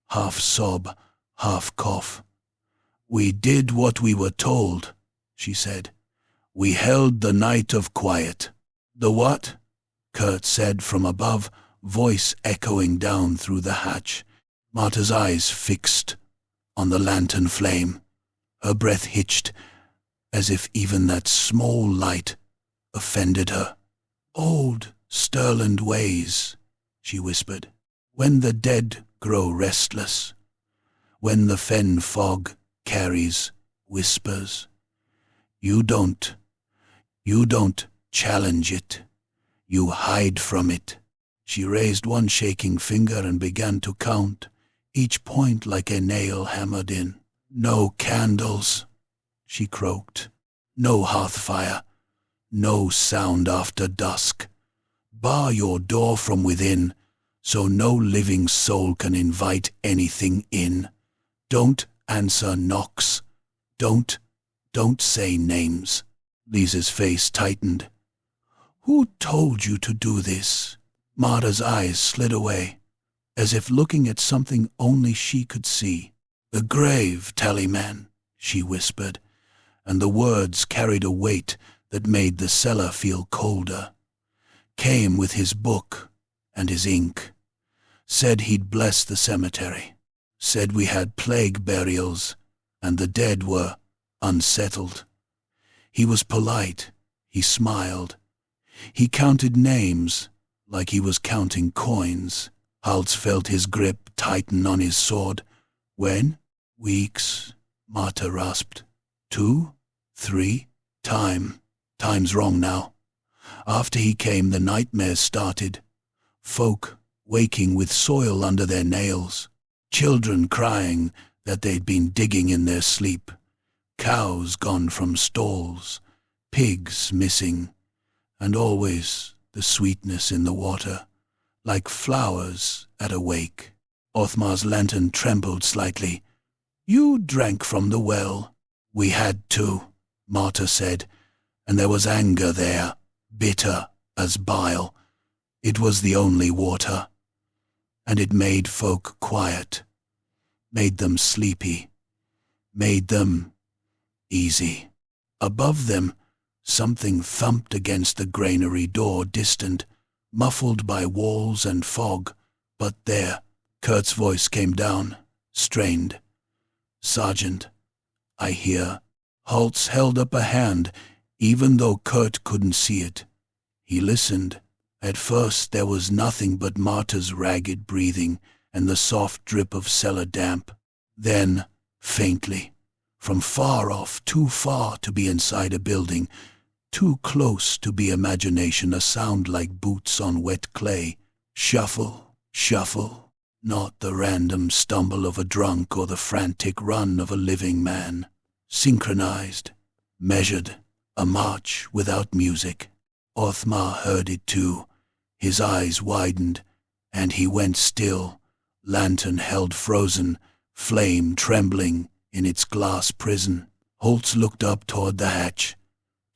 half sob, half cough. We did what we were told, she said. We held the night of quiet. The what? Kurt said from above, voice echoing down through the hatch. Marta's eyes fixed on the lantern flame. Her breath hitched, as if even that small light offended her. Old Stirland ways, she whispered. When the dead grow restless, when the fen fog carries whispers, you don't challenge it. You hide from it. She raised one shaking finger and began to count, each point like a nail hammered in. No candles, she croaked. No hearth fire. No sound after dusk. Bar your door from within, so no living soul can invite anything in. Don't answer knocks. Don't say names. Lisa's face tightened. Who told you to do this? Marta's eyes slid away, as if looking at something only she could see. The grave, tallyman, she whispered, and the words carried a weight that made the cellar feel colder. Came with his book and his ink. Said he'd bless the cemetery. Said we had plague burials, and the dead were unsettled. He was polite. He smiled. He counted names like he was counting coins. Holtz felt his grip tighten on his sword. When? Weeks, Marta rasped. 2, 3, Time's wrong now. After he came, the nightmares started. Folk waking with soil under their nails. Children crying that they'd been digging in their sleep. Cows gone from stalls. Pigs missing. And always the sweetness in the water, like flowers at a wake. Othmar's lantern trembled slightly. You drank from the well. We had to, Marta said, and there was anger there, bitter as bile. It was the only water, and it made folk quiet, made them sleepy, made them easy. Above them, something thumped against the granary door, distant, muffled by walls and fog. But there, Kurt's voice came down, strained. "Sergeant, I hear." Holtz held up a hand, even though Kurt couldn't see it. He listened. At first there was nothing but Marta's ragged breathing and the soft drip of cellar damp. Then, faintly, from far off, too far to be inside a building, too close to be imagination, a sound like boots on wet clay. Shuffle, shuffle, not the random stumble of a drunk or the frantic run of a living man. Synchronized, measured, a march without music. Othmar heard it too. His eyes widened, and he went still, lantern held frozen, flame trembling in its glass prison. Holtz looked up toward the hatch,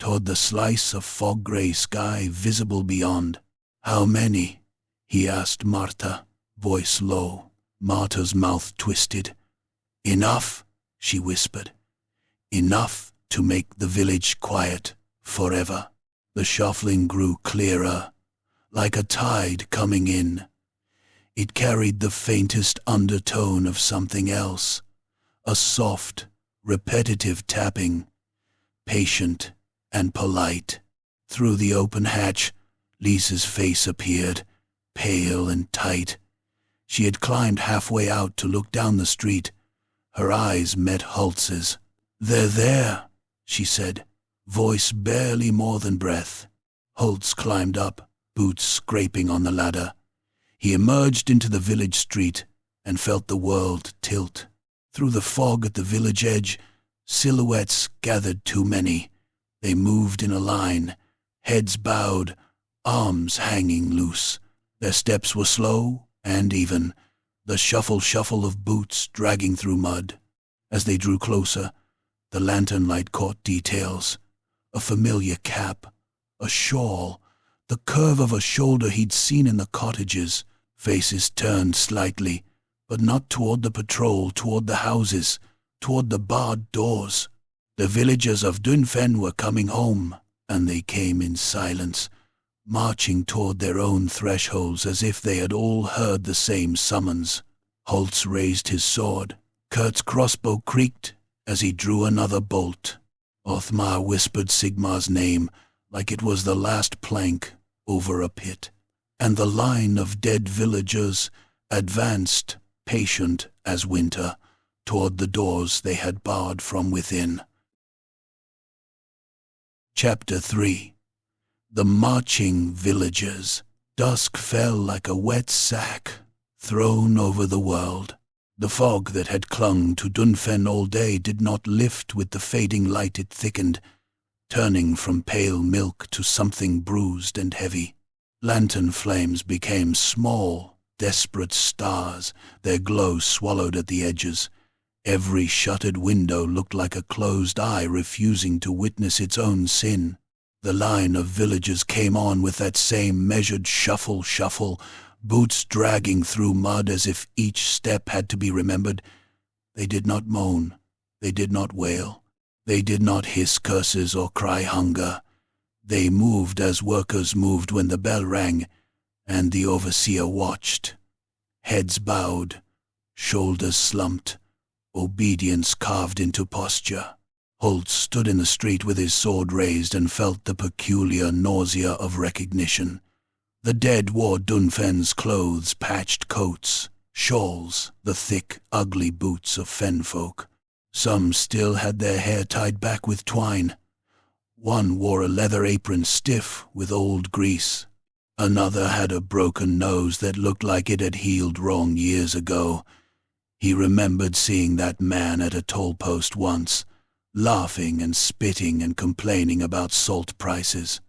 toward the slice of fog-gray sky visible beyond. "How many?" he asked Marta, voice low. Marta's mouth twisted. "Enough," she whispered. "Enough to make the village quiet forever." The shuffling grew clearer, like a tide coming in. It carried the faintest undertone of something else, a soft, repetitive tapping, patient and polite. Through the open hatch, Lisa's face appeared, pale and tight. She had climbed halfway out to look down the street. Her eyes met Holtz's. "They're there," she said, voice barely more than breath. Holtz climbed up, boots scraping on the ladder. He emerged into the village street and felt the world tilt. Through the fog at the village edge, silhouettes gathered, too many. They moved in a line, heads bowed, arms hanging loose. Their steps were slow and even, the shuffle of boots dragging through mud. As they drew closer, the lantern light caught details. A familiar cap, a shawl, the curve of a shoulder he'd seen in the cottages. Faces turned slightly, but not toward the patrol, toward the houses, toward the barred doors. The villagers of Dünfenn were coming home, and they came in silence, marching toward their own thresholds as if they had all heard the same summons. Holtz raised his sword. Kurt's crossbow creaked as he drew another bolt. Othmar whispered Sigmar's name like it was the last plank over a pit, and the line of dead villagers advanced, patient as winter, toward the doors they had barred from within. Chapter 3. The Marching Villagers. Dusk fell like a wet sack thrown over the world. The fog that had clung to Dünfenn all day did not lift with the fading light. It thickened, turning from pale milk to something bruised and heavy. Lantern flames became small, desperate stars, their glow swallowed at the edges. Every shuttered window looked like a closed eye refusing to witness its own sin. The line of villagers came on with that same measured shuffle, boots dragging through mud as if each step had to be remembered. They did not moan. They did not wail. They did not hiss curses or cry hunger. They moved as workers moved when the bell rang, and the overseer watched. Heads bowed, shoulders slumped, obedience carved into posture. Holtz stood in the street with his sword raised and felt the peculiar nausea of recognition. The dead wore Dünfenn's clothes, patched coats, shawls, the thick, ugly boots of fenfolk. Some still had their hair tied back with twine. One wore a leather apron stiff with old grease. Another had a broken nose that looked like it had healed wrong years ago. He remembered seeing that man at a toll post once, laughing and spitting and complaining about salt prices.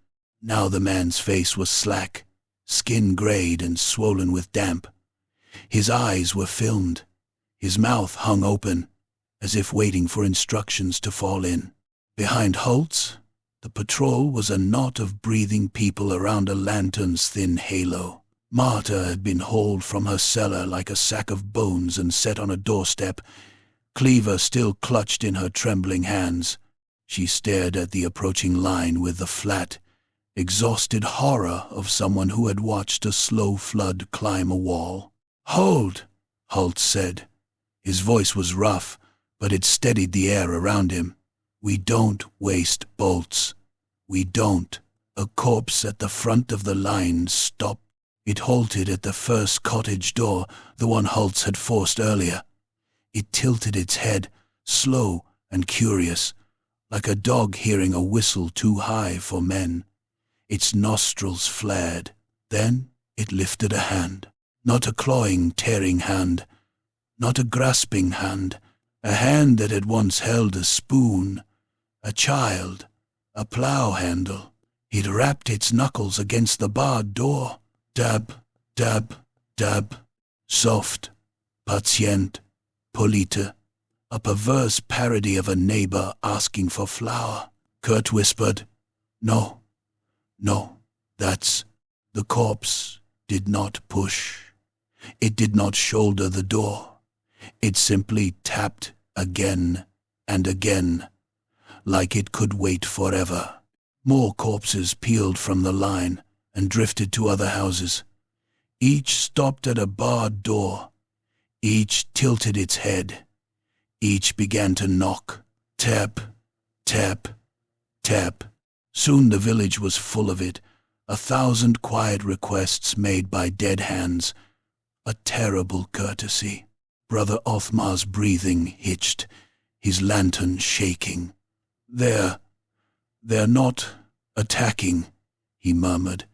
Now the man's face was slack, skin grayed and swollen with damp. His eyes were filmed. His mouth hung open, as if waiting for instructions to fall in. Behind Holtz, the patrol was a knot of breathing people around a lantern's thin halo. Marta had been hauled from her cellar like a sack of bones and set on a doorstep, cleaver still clutched in her trembling hands. She stared at the approaching line with the flat, exhausted horror of someone who had watched a slow flood climb a wall. "Hold," Holtz said. His voice was rough, but it steadied the air around him. "We don't waste bolts. We don't." A corpse at the front of the line stopped. It halted at the first cottage door, the one Holtz had forced earlier. It tilted its head, slow and curious, like a dog hearing a whistle too high for men. Its nostrils flared. Then it lifted a hand. Not a clawing, tearing hand. Not a grasping hand. A hand that had once held a spoon, a child, a plough handle. It rapped its knuckles against the barred door. Dab, dab, dab. Soft, patient, polite. A perverse parody of a neighbor asking for flour. Kurt whispered, "No, no, that's..." The corpse did not push. It did not shoulder the door. It simply tapped again and again, like it could wait forever. More corpses peeled from the line and drifted to other houses. Each stopped at a barred door. Each tilted its head. Each began to knock. Tap, tap, tap. Soon the village was full of it, 1,000 quiet requests made by dead hands. A terrible courtesy. Brother Othmar's breathing hitched, his lantern shaking. They're not attacking," he murmured,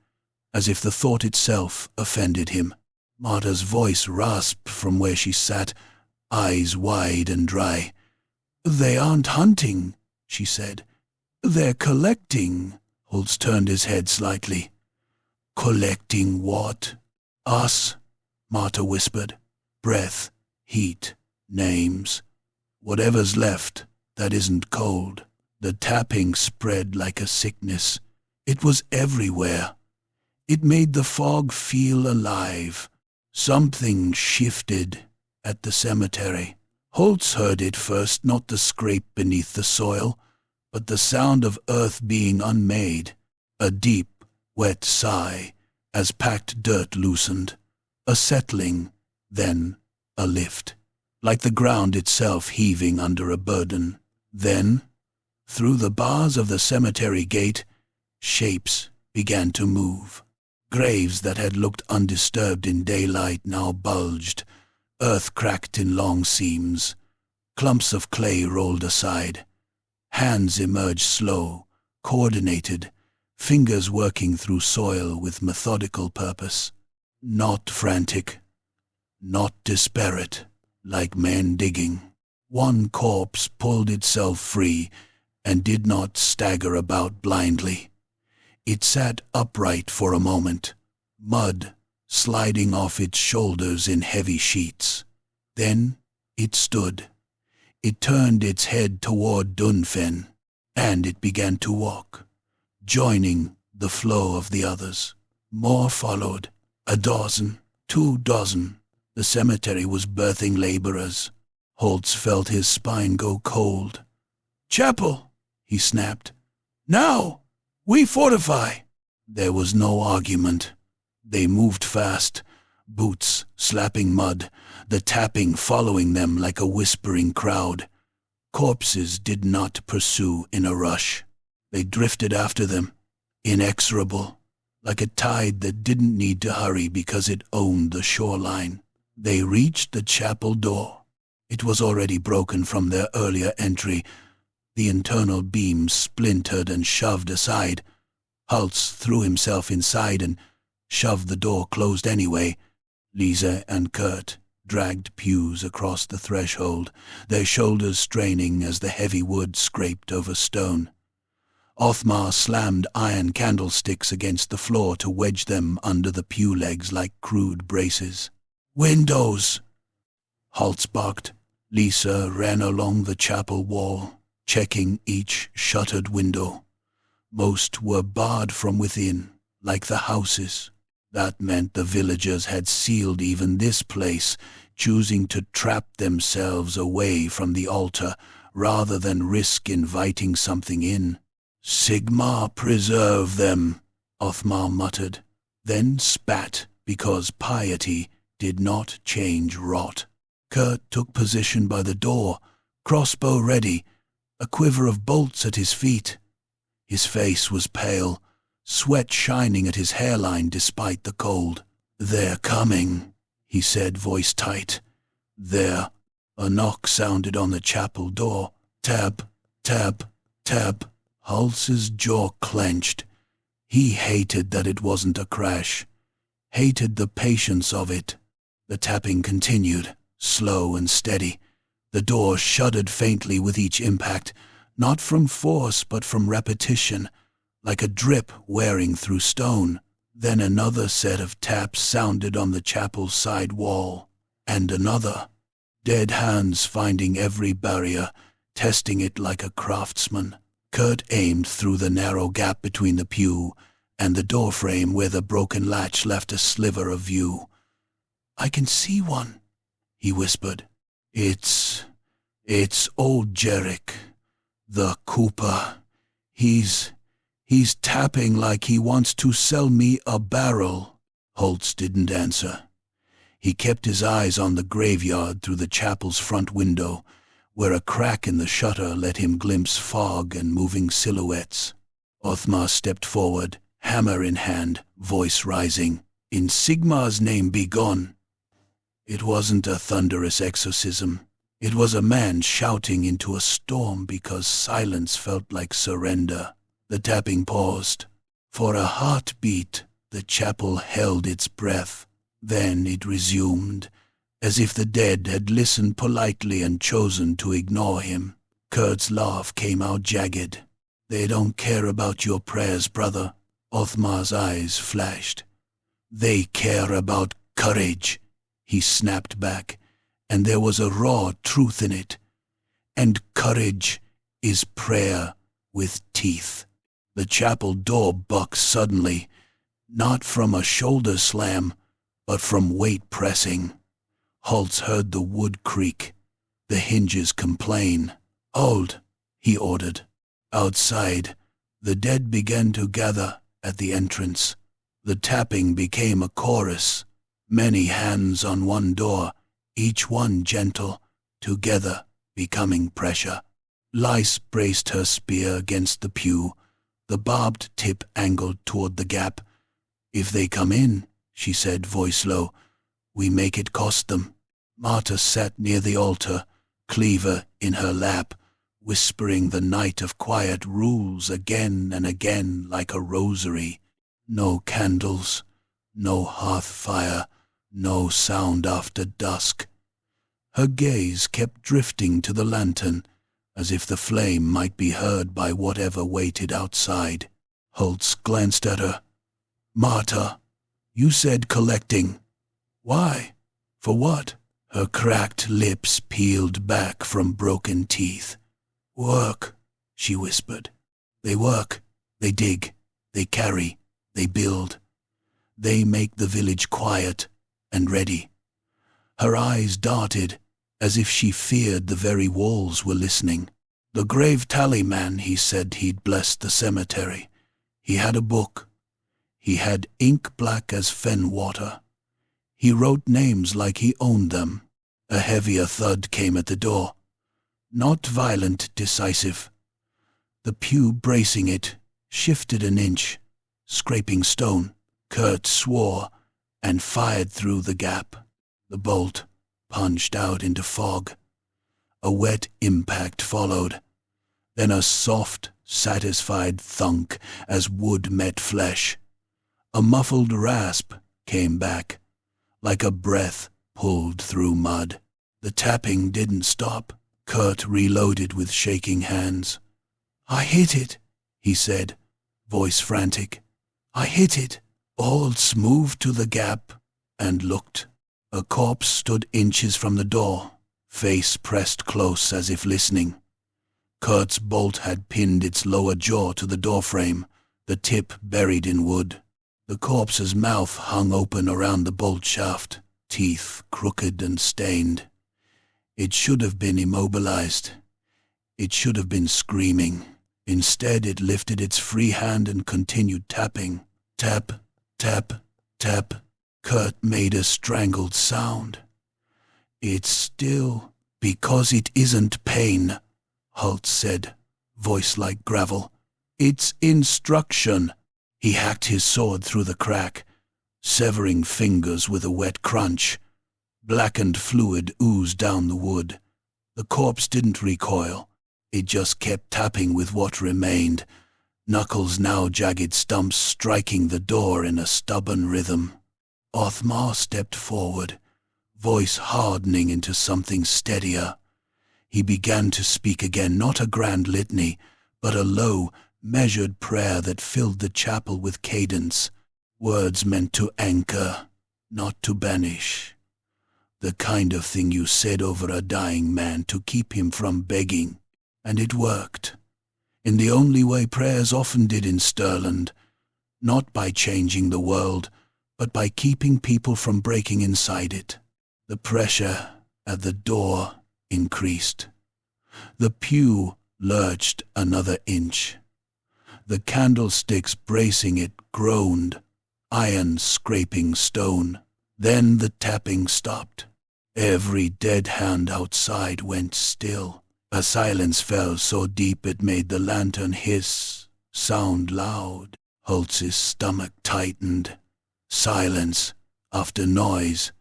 as if the thought itself offended him. Marta's voice rasped from where she sat, eyes wide and dry. "They aren't hunting," she said. "They're collecting." Holtz turned his head slightly. "Collecting what?" "Us," Marta whispered. "Breath, heat, names. Whatever's left that isn't cold." The tapping spread like a sickness. It was everywhere. It made the fog feel alive. Something shifted at the cemetery. Holtz heard it first, not the scrape beneath the soil, but the sound of earth being unmade, a deep, wet sigh as packed dirt loosened, a settling, then a lift, like the ground itself heaving under a burden. Then, through the bars of the cemetery gate, shapes began to move. Graves that had looked undisturbed in daylight now bulged, earth cracked in long seams. Clumps of clay rolled aside. Hands emerged slow, coordinated, fingers working through soil with methodical purpose. Not frantic, not disparate, like men digging. One corpse pulled itself free and did not stagger about blindly. It sat upright for a moment, mud sliding off its shoulders in heavy sheets. Then it stood. It turned its head toward Dünfenn, and it began to walk, joining the flow of the others. More followed, 12, 2 dozen. The cemetery was birthing laborers. Holtz felt his spine go cold. "Chapel," he snapped. "Now! We fortify!" There was no argument. They moved fast, boots slapping mud, the tapping following them like a whispering crowd. Corpses did not pursue in a rush. They drifted after them, inexorable, like a tide that didn't need to hurry because it owned the shoreline. They reached the chapel door. It was already broken from their earlier entry. The internal beams splintered and shoved aside. Holtz threw himself inside and shoved the door closed anyway. Lisa and Kurt dragged pews across the threshold, their shoulders straining as the heavy wood scraped over stone. Othmar slammed iron candlesticks against the floor to wedge them under the pew legs like crude braces. "Windows!" Holtz barked. Lisa ran along the chapel wall, checking each shuttered window. Most were barred from within, like the houses. That meant the villagers had sealed even this place, choosing to trap themselves away from the altar rather than risk inviting something in. "Sigmar preserve them," Othmar muttered, then spat because piety did not change rot. Kurt took position by the door, crossbow ready, a quiver of bolts at his feet. His face was pale, sweat shining at his hairline despite the cold. "They're coming," he said, voice tight. "There." A knock sounded on the chapel door. Tap, tap, tap. Hulse's jaw clenched. He hated that it wasn't a crash. Hated the patience of it. The tapping continued, slow and steady. The door shuddered faintly with each impact, not from force but from repetition, like a drip wearing through stone. Then another set of taps sounded on the chapel's side wall, and another. Dead hands finding every barrier, testing it like a craftsman. Kurt aimed through the narrow gap between the pew and the doorframe where the broken latch left a sliver of view. "I can see one," he whispered. It's old Jerick, the cooper. He's tapping like he wants to sell me a barrel." Holtz didn't answer. He kept his eyes on the graveyard through the chapel's front window, where a crack in the shutter let him glimpse fog and moving silhouettes. Othmar stepped forward, hammer in hand, voice rising. "In Sigmar's name be gone." It wasn't a thunderous exorcism. It was a man shouting into a storm because silence felt like surrender. The tapping paused. For a heartbeat, the chapel held its breath. Then it resumed, as if the dead had listened politely and chosen to ignore him. Kurt's laugh came out jagged. "They don't care about your prayers, brother." Othmar's eyes flashed. "They care about courage," he snapped back, and there was a raw truth in it. "And courage is prayer with teeth." The chapel door bucked suddenly, not from a shoulder slam, but from weight pressing. Holtz heard the wood creak, the hinges complain. "Hold," he ordered. Outside, the dead began to gather at the entrance. The tapping became a chorus, many hands on one door, each one gentle, together becoming pressure. Lice braced her spear against the pew, the barbed tip angled toward the gap. "If they come in," she said, voice low, "we make it cost them." Marta sat near the altar, cleaver in her lap, whispering the night of quiet rules again and again like a rosary. No candles, no hearth fire, no sound after dusk. Her gaze kept drifting to the lantern, as if the flame might be heard by whatever waited outside. Holtz glanced at her. "Marta, you said collecting. Why? For what?" Her cracked lips peeled back from broken teeth. "Work," she whispered. "They work, they dig, they carry, they build. They make the village quiet and ready." Her eyes darted, as if she feared the very walls were listening. "The grave tallyman, he said he'd blessed the cemetery. He had a book. He had ink black as fen water. He wrote names like he owned them." A heavier thud came at the door. Not violent, decisive. The pew bracing it shifted an inch, scraping stone. Kurt swore and fired through the gap. The bolt punched out into fog. A wet impact followed, then a soft, satisfied thunk as wood met flesh. A muffled rasp came back, like a breath pulled through mud. The tapping didn't stop. Kurt reloaded with shaking hands. "I hit it," he said, voice frantic. "I hit it." Holtz moved to the gap and looked. A corpse stood inches from the door, face pressed close as if listening. Kurt's bolt had pinned its lower jaw to the doorframe, the tip buried in wood. The corpse's mouth hung open around the bolt shaft, teeth crooked and stained. It should have been immobilized. It should have been screaming. Instead, it lifted its free hand and continued tapping. Tap, tap, tap. Kurt made a strangled sound. It's still because it isn't pain, Holt said, voice like gravel. It's instruction. He hacked his sword through the crack, severing fingers with a wet crunch. Blackened fluid oozed down the wood. The corpse didn't recoil. It just kept tapping with what remained, knuckles now jagged stumps striking the door in a stubborn rhythm. Othmar stepped forward, voice hardening into something steadier. He began to speak again, not a grand litany, but a low, measured prayer that filled the chapel with cadence, words meant to anchor, not to banish. The kind of thing you said over a dying man to keep him from begging. And it worked, in the only way prayers often did in Stirland, not by changing the world, but by keeping people from breaking inside it. The pressure at the door increased. The pew lurched another inch. The candlesticks bracing it groaned, iron scraping stone. Then the tapping stopped. Every dead hand outside went still. A silence fell so deep it made the lantern hiss, sound loud. Holtz's stomach tightened. Silence, after noise,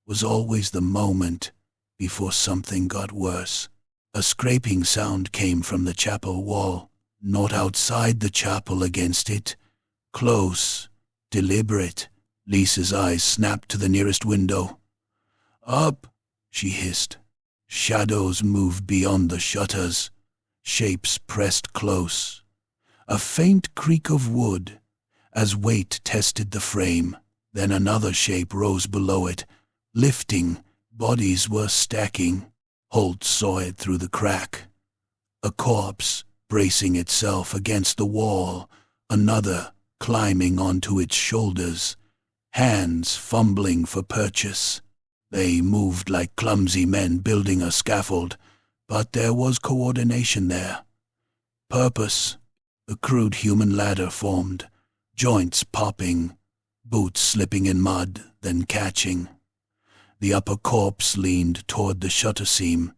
was always the moment before something got worse. A scraping sound came from the chapel wall, not outside the chapel, against it. Close, deliberate. Lisa's eyes snapped to the nearest window. Up, she hissed. Shadows moved beyond the shutters. Shapes pressed close. A faint creak of wood, as weight tested the frame. Then another shape rose below it, lifting. Bodies were stacking. Holt saw it through the crack. A corpse, bracing itself against the wall. Another, climbing onto its shoulders. Hands fumbling for purchase. They moved like clumsy men building a scaffold, but there was coordination there. Purpose. A crude human ladder formed, joints popping, boots slipping in mud, then catching. The upper corpse leaned toward the shutter seam,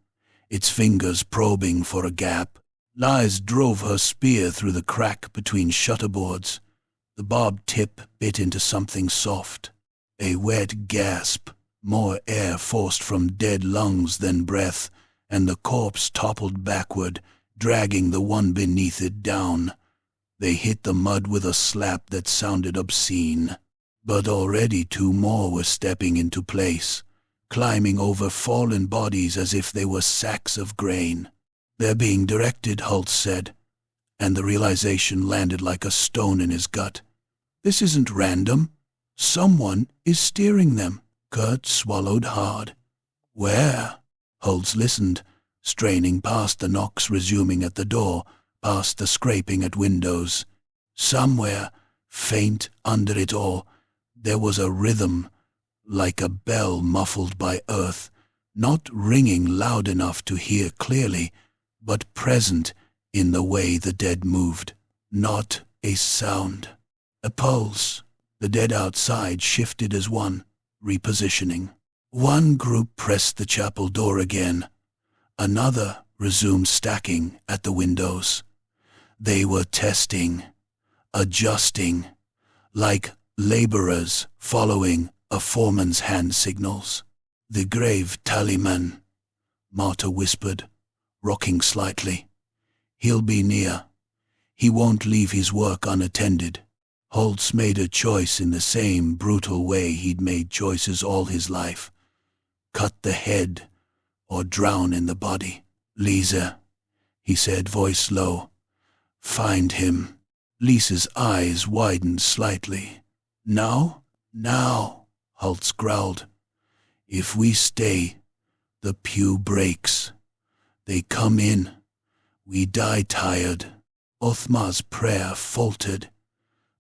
its fingers probing for a gap. Liz drove her spear through the crack between shutterboards. The barbed tip bit into something soft. A wet gasp. More air forced from dead lungs than breath, and the corpse toppled backward, dragging the one beneath it down. They hit the mud with a slap that sounded obscene. But already two more were stepping into place, climbing over fallen bodies as if they were sacks of grain. They're being directed, Holt said, and the realization landed like a stone in his gut. This isn't random. Someone is steering them. Kurt swallowed hard. Where? Holtz listened, straining past the knocks resuming at the door, past the scraping at windows. Somewhere, faint under it all, there was a rhythm, like a bell muffled by earth, not ringing loud enough to hear clearly, but present in the way the dead moved. Not a sound. A pulse. The dead outside shifted as one, repositioning. One group pressed the chapel door again. Another resumed stacking at the windows. They were testing, adjusting, like laborers following a foreman's hand signals. The grave tallyman, Marta whispered, rocking slightly. He'll be near. He won't leave his work unattended. Holtz made a choice in the same brutal way he'd made choices all his life. Cut the head or drown in the body. Lisa, he said, voice low. Find him. Lisa's eyes widened slightly. Now? Now, Holtz growled. If we stay, the pew breaks. They come in. We die tired. Othmar's prayer faltered.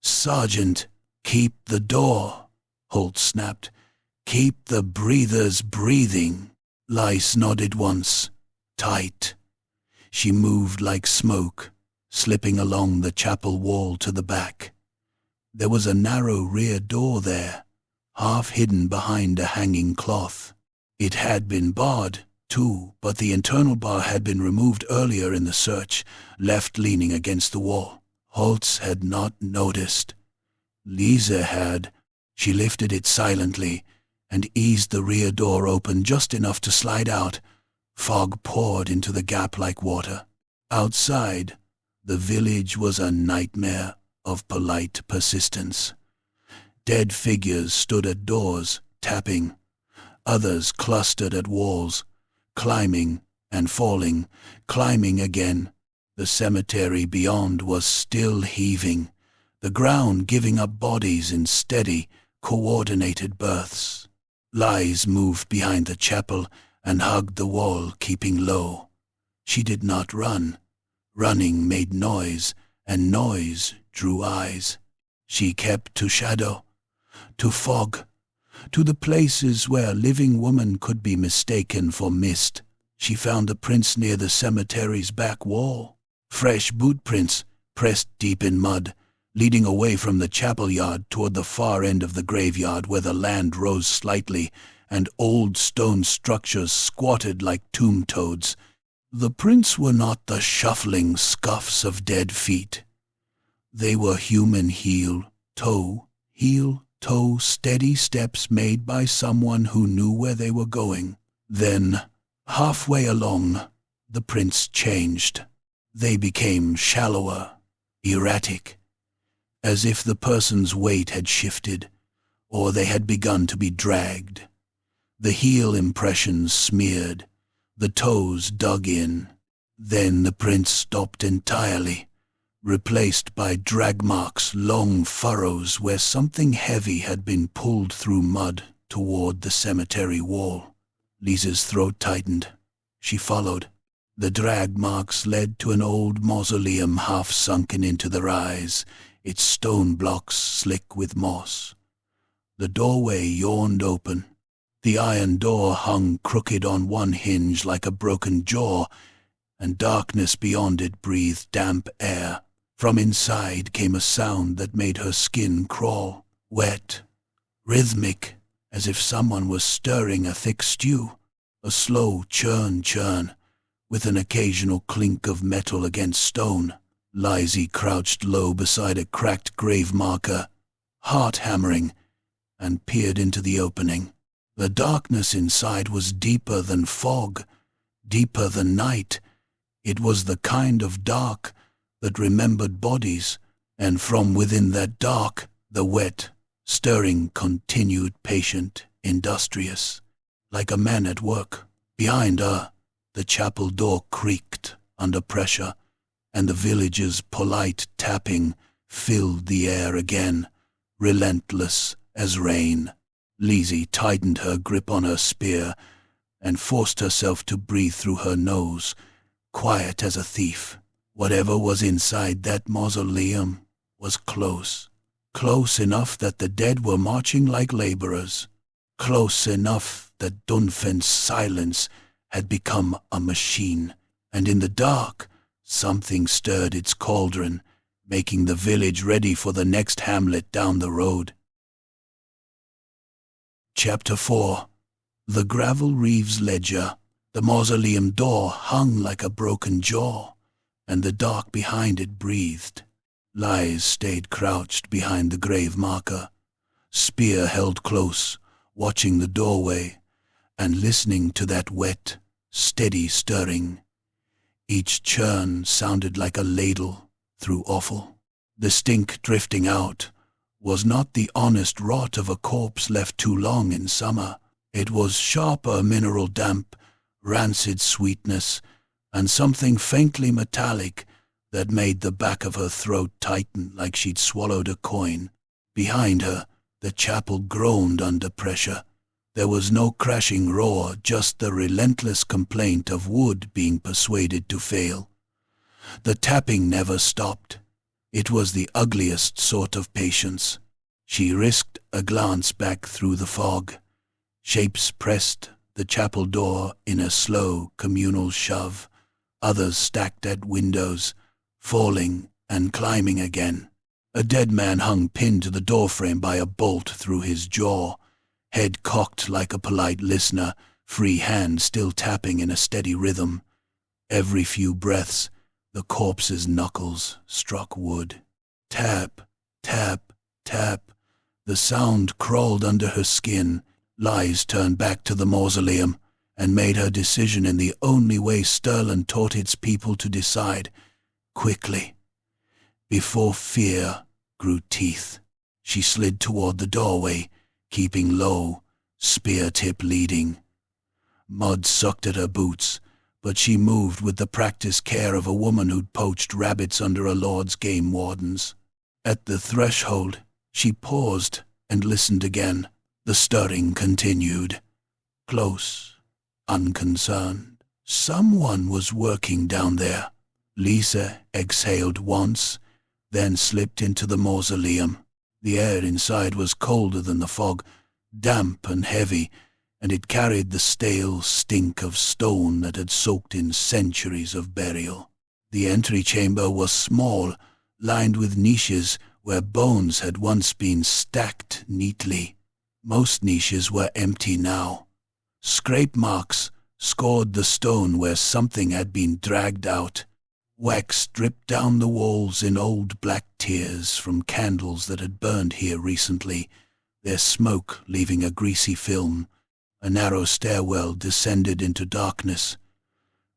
Sergeant, keep the door, Holt snapped. Keep the breathers breathing. Lice nodded once. Tight. She moved like smoke, slipping along the chapel wall to the back. There was a narrow rear door there, half hidden behind a hanging cloth. It had been barred, too, but the internal bar had been removed earlier in the search, left leaning against the wall. Holtz had not noticed. Lisa had. She lifted it silently and eased the rear door open just enough to slide out. Fog poured into the gap like water. Outside, the village was a nightmare of polite persistence. Dead figures stood at doors, tapping. Others clustered at walls, climbing and falling, climbing again. The cemetery beyond was still heaving, the ground giving up bodies in steady, coordinated births. Lies moved behind the chapel and hugged the wall, keeping low. She did not run. Running made noise, and noise drew eyes. She kept to shadow, to fog, to the places where living woman could be mistaken for mist. She found the prints near the cemetery's back wall. Fresh boot prints, pressed deep in mud, leading away from the chapel yard toward the far end of the graveyard where the land rose slightly and old stone structures squatted like tomb toads. The prints were not the shuffling scuffs of dead feet. They were human heel, toe, steady steps made by someone who knew where they were going. Then, halfway along, the prints changed. They became shallower, erratic, as if the person's weight had shifted, or they had begun to be dragged. The heel impressions smeared, the toes dug in. Then the prints stopped entirely, replaced by drag marks, long furrows where something heavy had been pulled through mud toward the cemetery wall. Lisa's throat tightened. She followed. The drag marks led to an old mausoleum half sunken into the rise, its stone blocks slick with moss. The doorway yawned open. The iron door hung crooked on one hinge like a broken jaw, and darkness beyond it breathed damp air. From inside came a sound that made her skin crawl, wet, rhythmic, as if someone was stirring a thick stew, a slow churn, with an occasional clink of metal against stone. Lizzie crouched low beside a cracked grave marker, heart hammering, and peered into the opening. The darkness inside was deeper than fog, deeper than night. It was the kind of dark that remembered bodies, and from within that dark, the wet, stirring continued patient, industrious, like a man at work. Behind her, the chapel door creaked under pressure, and the village's polite tapping filled the air again, relentless as rain. Lizzie tightened her grip on her spear and forced herself to breathe through her nose, quiet as a thief. Whatever was inside that mausoleum was close. Close enough that the dead were marching like laborers. Close enough that Dünfenn's silence had become a machine. And in the dark, something stirred its cauldron, making the village ready for the next hamlet down the road. Chapter 4. The gravel Reeve's ledger. The mausoleum door hung like a broken jaw, and the dark behind it breathed. Lies stayed crouched behind the grave marker, spear held close, watching the doorway, and listening to that wet, steady stirring. Each churn sounded like a ladle through offal. The stink drifting out was not the honest rot of a corpse left too long in summer. It was sharper mineral damp, rancid sweetness, and something faintly metallic that made the back of her throat tighten like she'd swallowed a coin. Behind her, the chapel groaned under pressure. There was no crashing roar, just the relentless complaint of wood being persuaded to fail. The tapping never stopped. It was the ugliest sort of patience. She risked a glance back through the fog. Shapes pressed the chapel door in a slow communal shove. Others stacked at windows, falling and climbing again. A dead man hung pinned to the doorframe by a bolt through his jaw, head cocked like a polite listener, free hand still tapping in a steady rhythm. Every few breaths, the corpse's knuckles struck wood. Tap, tap, tap. The sound crawled under her skin. Lies turned back to the mausoleum and made her decision in the only way Stirland taught its people to decide, quickly. Before fear grew teeth, she slid toward the doorway, keeping low, spear tip leading. Mud sucked at her boots, but she moved with the practiced care of a woman who'd poached rabbits under a lord's game wardens. At the threshold, she paused and listened again. The stirring continued. Close, unconcerned. Someone was working down there. Lisa exhaled once, then slipped into the mausoleum. The air inside was colder than the fog, damp and heavy, and it carried the stale stink of stone that had soaked in centuries of burial. The entry chamber was small, lined with niches where bones had once been stacked neatly. Most niches were empty now. Scrape marks scored the stone where something had been dragged out. Wax dripped down the walls in old black tears from candles that had burned here recently, their smoke leaving a greasy film. A narrow stairwell descended into darkness.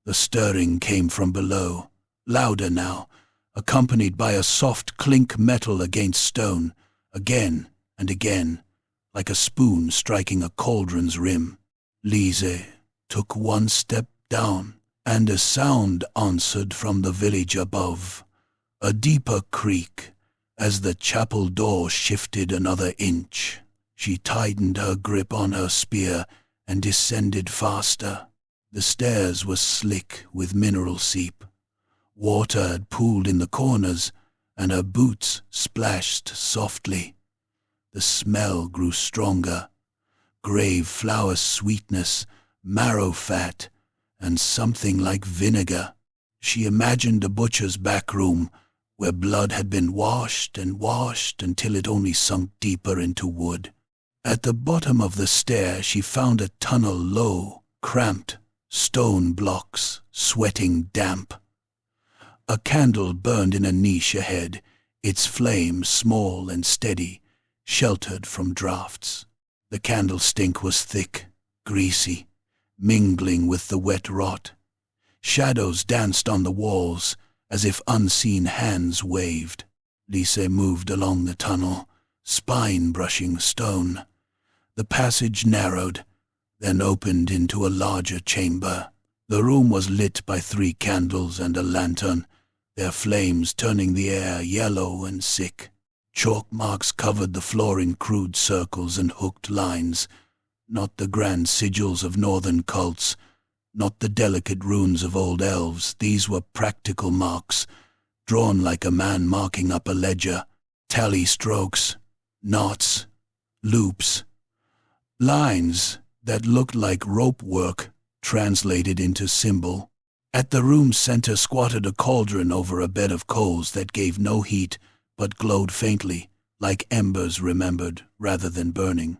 The stirring came from below, louder now, accompanied by a soft clink metal against stone, again and again, like a spoon striking a cauldron's rim. Lise took one step down, and a sound answered from the village above, a deeper creak as the chapel door shifted another inch. She tightened her grip on her spear and descended faster. The stairs were slick with mineral seep. Water had pooled in the corners, and her boots splashed softly. The smell grew stronger. Grave flower sweetness, marrow fat, and something like vinegar. She imagined a butcher's back room, where blood had been washed and washed until it only sunk deeper into wood. At the bottom of the stair she found a tunnel low, cramped, stone blocks, sweating damp. A candle burned in a niche ahead, its flame small and steady, sheltered from draughts. The candle stink was thick, greasy, mingling with the wet rot. Shadows danced on the walls as if unseen hands waved. Lise moved along the tunnel, spine brushing stone. The passage narrowed, then opened into a larger chamber. The room was lit by 3 candles and a lantern, their flames turning the air yellow and sick. Chalk marks covered the floor in crude circles and hooked lines, not the grand sigils of northern cults, not the delicate runes of old elves. These were practical marks, drawn like a man marking up a ledger. Tally strokes, knots, loops, lines that looked like rope work translated into symbol. At the room's center squatted a cauldron over a bed of coals that gave no heat but glowed faintly, like embers remembered rather than burning.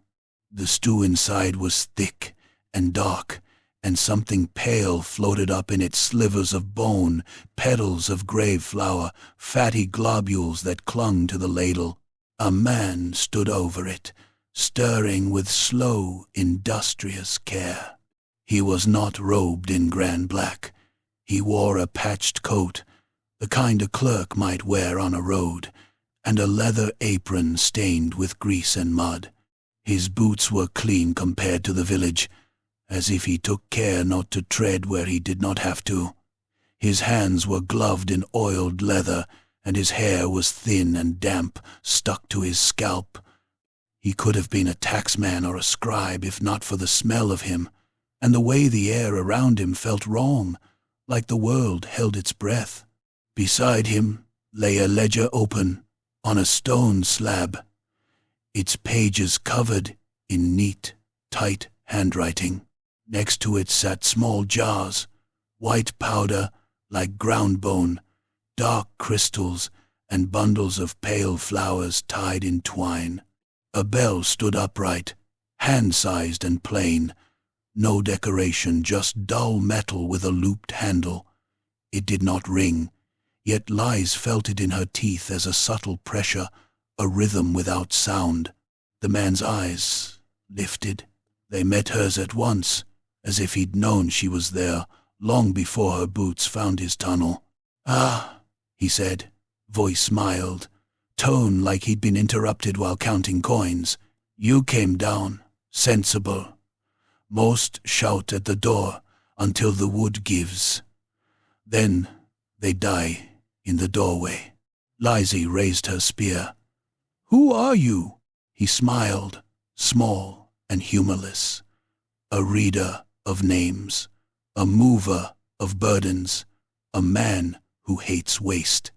The stew inside was thick and dark, and something pale floated up in its slivers of bone, petals of grave flower, fatty globules that clung to the ladle. A man stood over it, stirring with slow, industrious care. He was not robed in grand black. He wore a patched coat, the kind a clerk might wear on a road, and a leather apron stained with grease and mud. His boots were clean compared to the village, as if he took care not to tread where he did not have to. His hands were gloved in oiled leather, and his hair was thin and damp, stuck to his scalp. He could have been a taxman or a scribe if not for the smell of him, and the way the air around him felt wrong, like the world held its breath. Beside him lay a ledger open on a stone slab, its pages covered in neat, tight handwriting. Next to it sat small jars, white powder like ground bone, dark crystals, and bundles of pale flowers tied in twine. A bell stood upright, hand-sized and plain. No decoration, just dull metal with a looped handle. It did not ring, yet Lies felt it in her teeth as a subtle pressure, a rhythm without sound. The man's eyes lifted. They met hers at once, as if he'd known she was there long before her boots found his tunnel. "Ah," he said, voice mild, tone like he'd been interrupted while counting coins. "You came down, sensible. Most shout at the door until the wood gives. Then they die in the doorway." Lizzie raised her spear. "Who are you?" He smiled, small and humorless. "A reader of names, a mover of burdens, a man who hates waste."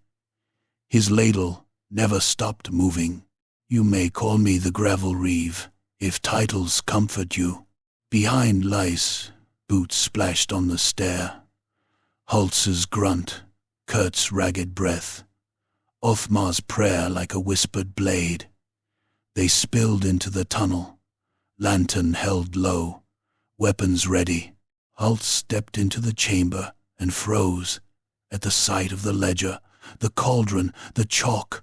His ladle never stopped moving. "You may call me the gravel reeve, if titles comfort you." Behind Lice, boots splashed on the stair. Hulse's grunt, Kurt's ragged breath, Othmar's prayer like a whispered blade. They spilled into the tunnel, lantern held low, weapons ready. Hulse stepped into the chamber and froze at the sight of the ledger, the cauldron, the chalk.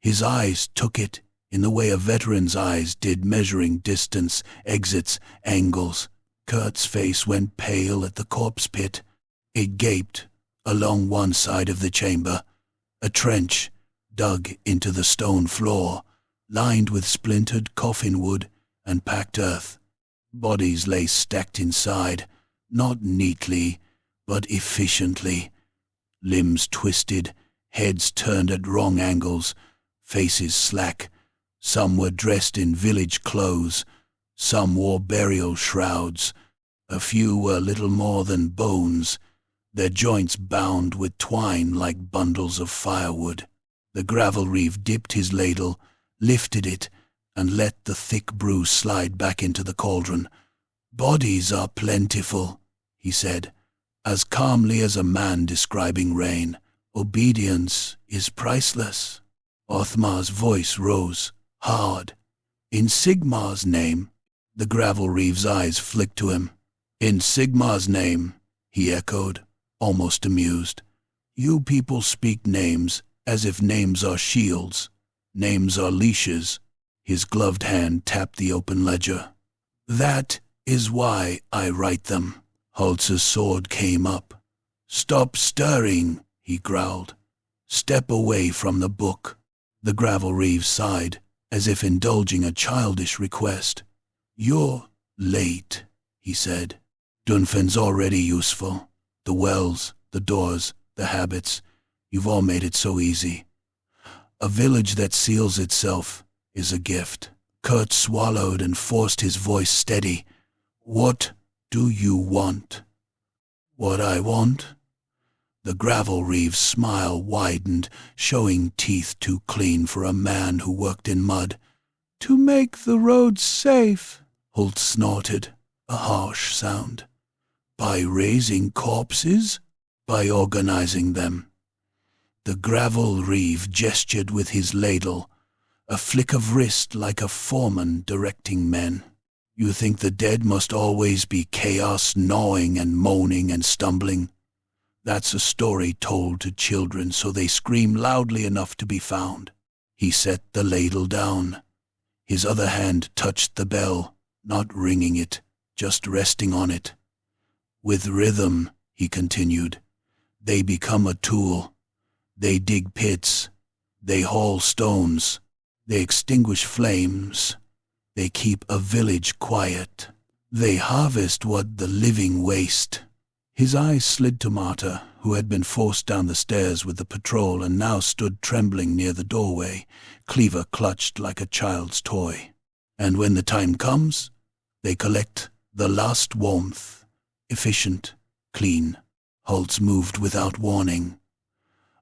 His eyes took it in the way a veteran's eyes did, measuring distance, exits, angles. Kurt's face went pale at the corpse pit. It gaped along one side of the chamber, a trench dug into the stone floor, lined with splintered coffin wood and packed earth. Bodies lay stacked inside, not neatly, but efficiently. Limbs twisted, heads turned at wrong angles, faces slack. Some were dressed in village clothes, some wore burial shrouds. A few were little more than bones, their joints bound with twine like bundles of firewood. The gravel reeve dipped his ladle, lifted it, and let the thick brew slide back into the cauldron. "Bodies are plentiful," he said, as calmly as a man describing rain. "Obedience is priceless." Othmar's voice rose, hard. "In Sigmar's name." The gravel reeve's eyes flicked to him. "In Sigmar's name," he echoed, almost amused. "You people speak names as if names are shields. Names are leashes." His gloved hand tapped the open ledger. "That is why I write them." Holtz's sword came up. "Stop stirring," he growled. "Step away from the book." The gravel reeve sighed, as if indulging a childish request. "You're late," he said. "Dünfenn's already useful. The wells, the doors, the habits, you've all made it so easy. A village that seals itself is a gift." Kurt swallowed and forced his voice steady. "What do you want?" "What I want?" The gravel reeve's smile widened, showing teeth too clean for a man who worked in mud. "To make the roads safe," Holt snorted, a harsh sound. "By raising corpses? By organizing them." The gravel reeve gestured with his ladle, a flick of wrist like a foreman directing men. "You think the dead must always be chaos, gnawing and moaning and stumbling? That's a story told to children so they scream loudly enough to be found." He set the ladle down. His other hand touched the bell, not ringing it, just resting on it. "With rhythm," he continued, "they become a tool. They dig pits. They haul stones. They extinguish flames. They keep a village quiet. They harvest what the living waste." His eyes slid to Marta, who had been forced down the stairs with the patrol and now stood trembling near the doorway, cleaver clutched like a child's toy. "And when the time comes, they collect the last warmth. Efficient, clean." Holtz moved without warning.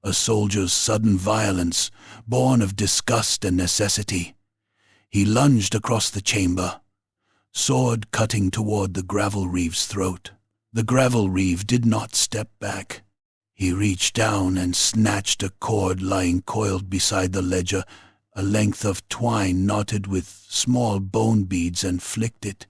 a soldier's sudden violence, born of disgust and necessity. He lunged across the chamber, sword cutting toward the gravel reeve's throat. The gravel reeve did not step back. He reached down and snatched a cord lying coiled beside the ledger, a length of twine knotted with small bone beads, and flicked it.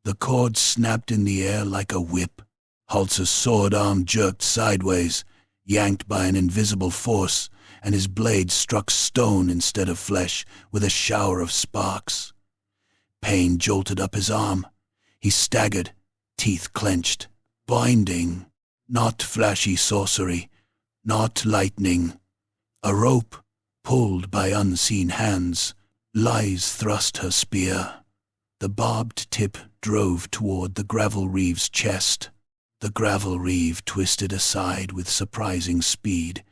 The cord snapped in the air like a whip. Holtz's sword arm jerked sideways, yanked by an invisible force, and his blade struck stone instead of flesh with a shower of sparks. Pain jolted up his arm. He staggered, teeth clenched. Binding, not flashy sorcery, not lightning. A rope, pulled by unseen hands. Lies thrust her spear. The barbed tip drove toward the gravel reeve's chest. The gravel reeve twisted aside with surprising speed,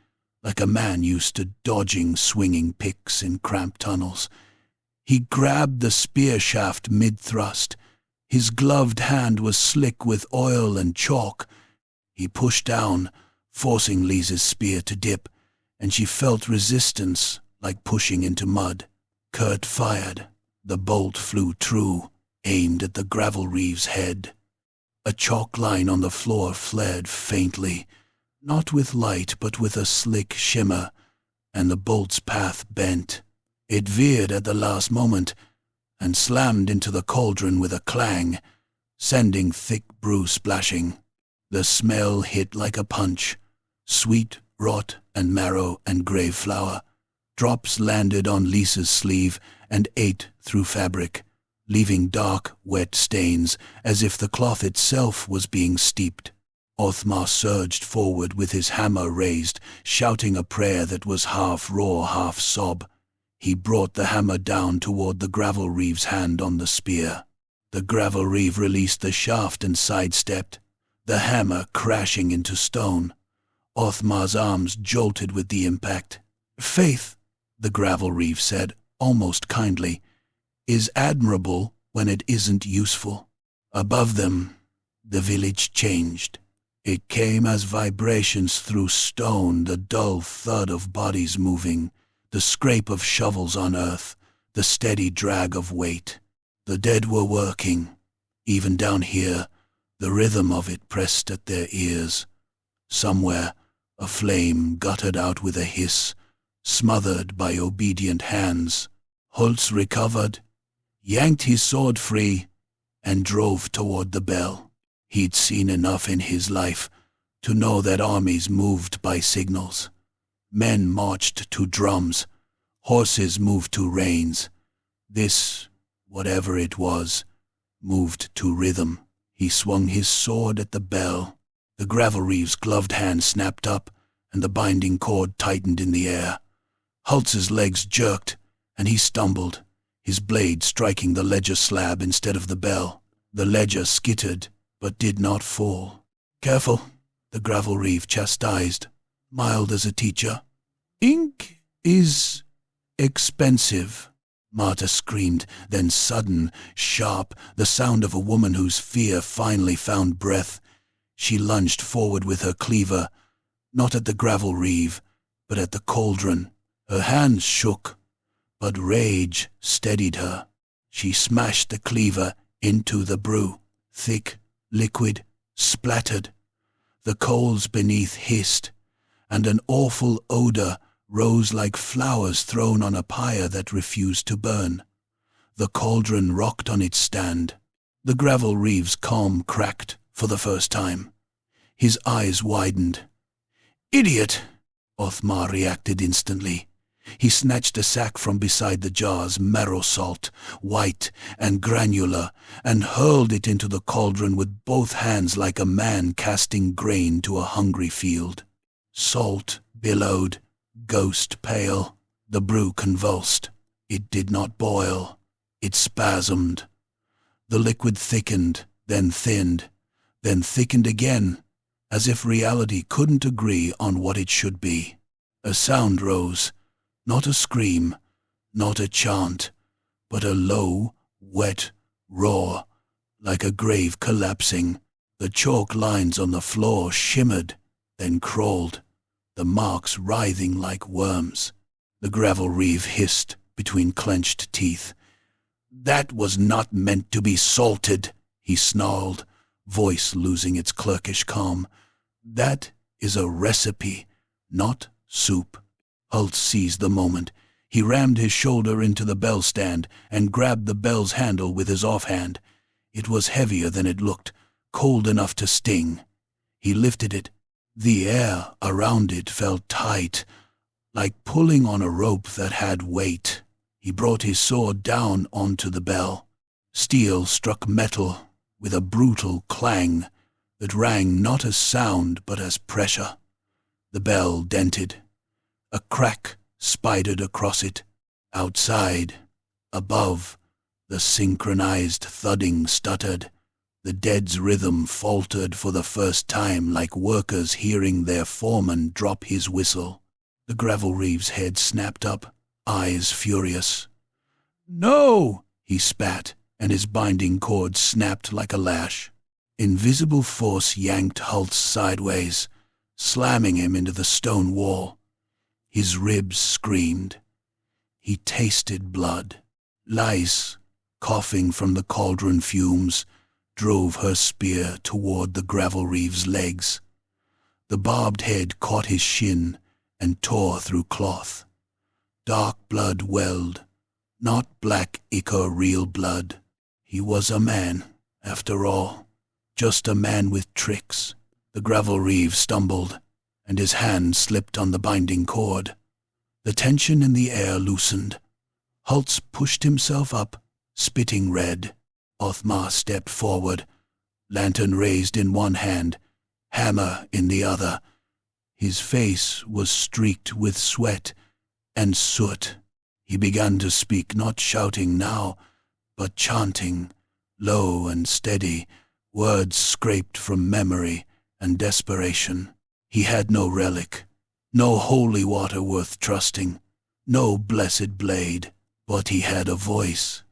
like a man used to dodging swinging picks in cramped tunnels. He grabbed the spear shaft mid-thrust. His gloved hand was slick with oil and chalk. He pushed down, forcing Lisa's spear to dip, and she felt resistance like pushing into mud. Kurt fired. The bolt flew true, aimed at the gravel reeve's head. A chalk line on the floor flared faintly, not with light but with a slick shimmer, and the bolt's path bent. It veered at the last moment and slammed into the cauldron with a clang, sending thick brew splashing. The smell hit like a punch, sweet rot and marrow and grave flour. Drops landed on Lisa's sleeve and ate through fabric, leaving dark, wet stains as if the cloth itself was being steeped. Othmar surged forward with his hammer raised, shouting a prayer that was half roar, half sob. He brought the hammer down toward the gravel reeve's hand on the spear. The gravel reeve released the shaft and sidestepped, the hammer crashing into stone. Othmar's arms jolted with the impact. "Faith," the gravel reeve said, almost kindly, "is admirable when it isn't useful." Above them, the village changed. It came as vibrations through stone, the dull thud of bodies moving, the scrape of shovels on earth, the steady drag of weight. The dead were working. Even down here, the rhythm of it pressed at their ears. Somewhere, a flame guttered out with a hiss, smothered by obedient hands. Holtz recovered, yanked his sword free, and drove toward the bell. He'd seen enough in his life to know that armies moved by signals. Men marched to drums, horses moved to reins. This, whatever it was, moved to rhythm. He swung his sword at the bell. The gravel reeve's gloved hand snapped up, and the binding cord tightened in the air. Holtz's legs jerked, and he stumbled, his blade striking the ledger slab instead of the bell. The ledger skittered, but did not fall. "Careful," the gravel reeve chastised, mild as a teacher. "Ink is expensive," Marta screamed, then sudden, sharp, the sound of a woman whose fear finally found breath. She lunged forward with her cleaver, not at the gravel reeve, but at the cauldron. Her hands shook, but rage steadied her. She smashed the cleaver into the brew, thick, liquid, splattered. The coals beneath hissed, and an awful odor rose like flowers thrown on a pyre that refused to burn. The cauldron rocked on its stand. The gravel reeve's calm cracked for the first time. His eyes widened. "Idiot!" Othmar reacted instantly. He snatched a sack from beside the jars, marrow salt, white and granular, and hurled it into the cauldron with both hands like a man casting grain to a hungry field. Salt billowed, ghost pale. The brew convulsed. It did not boil. It spasmed. The liquid thickened, then thinned, then thickened again, as if reality couldn't agree on what it should be. A sound rose, not a scream, not a chant, but a low, wet roar, like a grave collapsing. The chalk lines on the floor shimmered, then crawled. the marks writhing like worms. The gravel reeve hissed between clenched teeth. "That was not meant to be salted," he snarled, voice losing its clerkish calm. "That is a recipe, not soup." Holt seized the moment. He rammed his shoulder into the bell stand and grabbed the bell's handle with his offhand. It was heavier than it looked, cold enough to sting. He lifted it. The air around it felt tight, like pulling on a rope that had weight. He brought his sword down onto the bell. Steel struck metal with a brutal clang that rang not as sound but as pressure. The bell dented. A crack spidered across it. Outside, above, the synchronized thudding stuttered. The dead's rhythm faltered for the first time, like workers hearing their foreman drop his whistle. The gravel reeve's head snapped up, eyes furious. "No!" he spat, and his binding cord snapped like a lash. Invisible force yanked Holtz sideways, slamming him into the stone wall. His ribs screamed. He tasted blood. Lice, coughing from the cauldron fumes, drove her spear toward the gravel reeve's legs. The barbed head caught his shin and tore through cloth. Dark blood welled, not black ichor real blood. He was a man, after all, just a man with tricks. The gravel reeve stumbled, and his hand slipped on the binding cord. The tension in the air loosened. Holtz pushed himself up, spitting red. Othmar stepped forward, lantern raised in one hand, hammer in the other. His face was streaked with sweat and soot. He began to speak, not shouting now, but chanting, low and steady, words scraped from memory and desperation. He had no relic, no holy water worth trusting, no blessed blade, but he had a voice.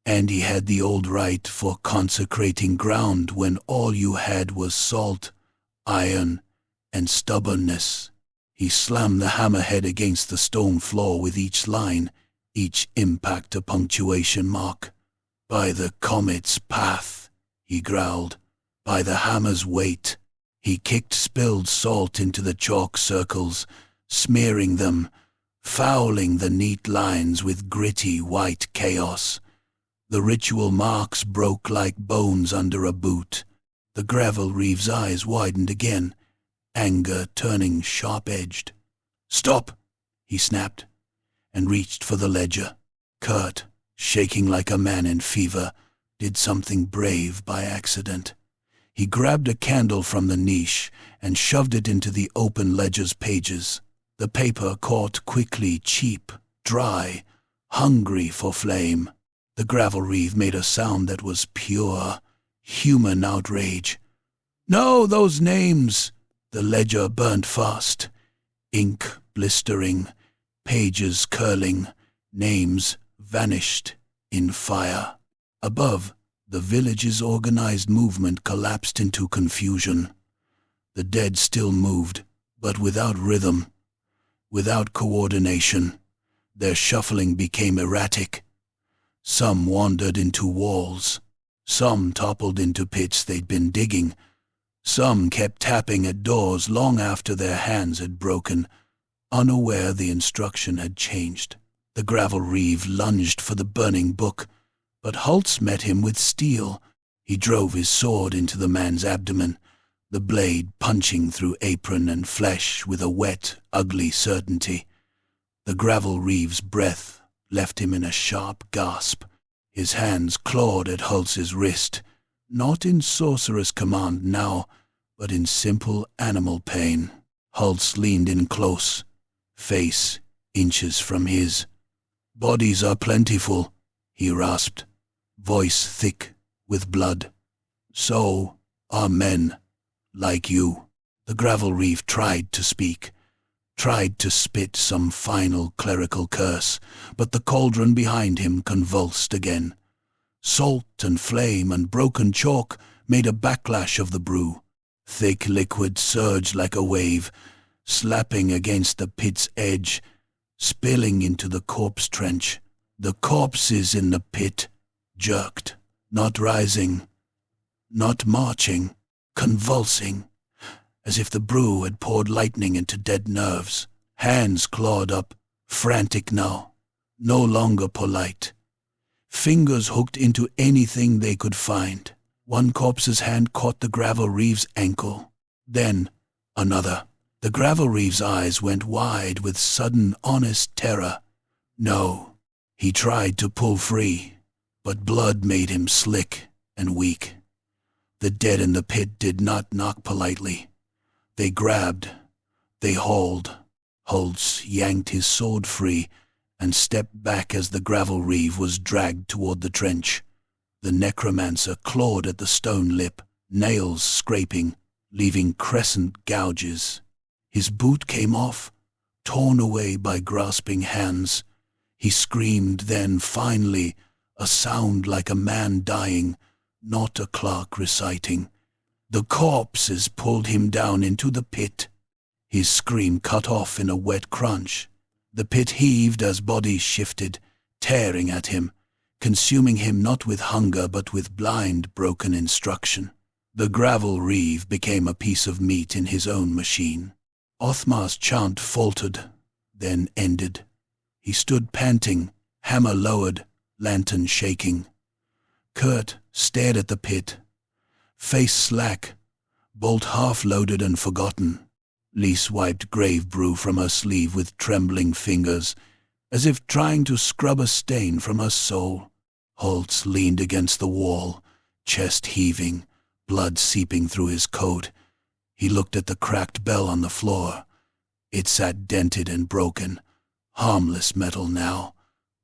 And he had the old right for consecrating ground when all you had was salt, iron, and stubbornness. He slammed the hammerhead against the stone floor with each line, each impact a punctuation mark. "By the comet's path," he growled, "by the hammer's weight." He kicked spilled salt into the chalk circles, smearing them, fouling the neat lines with gritty white chaos. The ritual marks broke like bones under a boot. The gravel reeve's eyes widened again, anger turning sharp-edged. "Stop!" he snapped, and reached for the ledger. Kurt, shaking like a man in fever, did something brave by accident. He grabbed a candle from the niche and shoved it into the open ledger's pages. The paper caught quickly, cheap, dry, hungry for flame. The gravel reeve made a sound that was pure, human outrage. "No, those names!" The ledger burned fast. Ink blistering, pages curling, names vanished in fire. Above, the village's organized movement collapsed into confusion. The dead still moved, but without rhythm, without coordination. Their shuffling became erratic. Some wandered into walls. Some toppled into pits they'd been digging. Some kept tapping at doors long after their hands had broken, unaware the instruction had changed. The gravel reeve lunged for the burning book, but Holtz met him with steel. He drove his sword into the man's abdomen, the blade punching through apron and flesh with a wet, ugly certainty. The gravel reeve's breath left him in a sharp gasp. His hands clawed at Holtz's wrist, not in sorcerous command now, but in simple animal pain. Holtz leaned in close, face inches from his. "Bodies are plentiful," he rasped, voice thick with blood. "So are men, like you." The gravel reeve tried to speak, tried to spit some final clerical curse, but the cauldron behind him convulsed again. Salt and flame and broken chalk made a backlash of the brew. Thick liquid surged like a wave, slapping against the pit's edge, spilling into the corpse trench. The corpses in the pit jerked, not rising, not marching, convulsing, as if the brew had poured lightning into dead nerves. Hands clawed up, frantic now, no longer polite. Fingers hooked into anything they could find. One corpse's hand caught the gravel reeve's ankle. Then another. The gravel reeve's eyes went wide with sudden, honest terror. No, he tried to pull free, but blood made him slick and weak. The dead in the pit did not knock politely. They grabbed, they hauled. Holtz yanked his sword free and stepped back as the gravel reeve was dragged toward the trench. The necromancer clawed at the stone lip, nails scraping, leaving crescent gouges. His boot came off, torn away by grasping hands. He screamed then, finally, a sound like a man dying, not a clerk reciting. The corpses pulled him down into the pit. His scream cut off in a wet crunch. The pit heaved as bodies shifted, tearing at him, consuming him not with hunger but with blind, broken instruction. The gravel reeve became a piece of meat in his own machine. Othmar's chant faltered, then ended. He stood panting, hammer lowered, lantern shaking. Kurt stared at the pit, face slack, bolt half-loaded and forgotten. Lise wiped grave brew from her sleeve with trembling fingers, as if trying to scrub a stain from her soul. Holtz leaned against the wall, chest heaving, blood seeping through his coat. He looked at the cracked bell on the floor. It sat dented and broken, harmless metal now.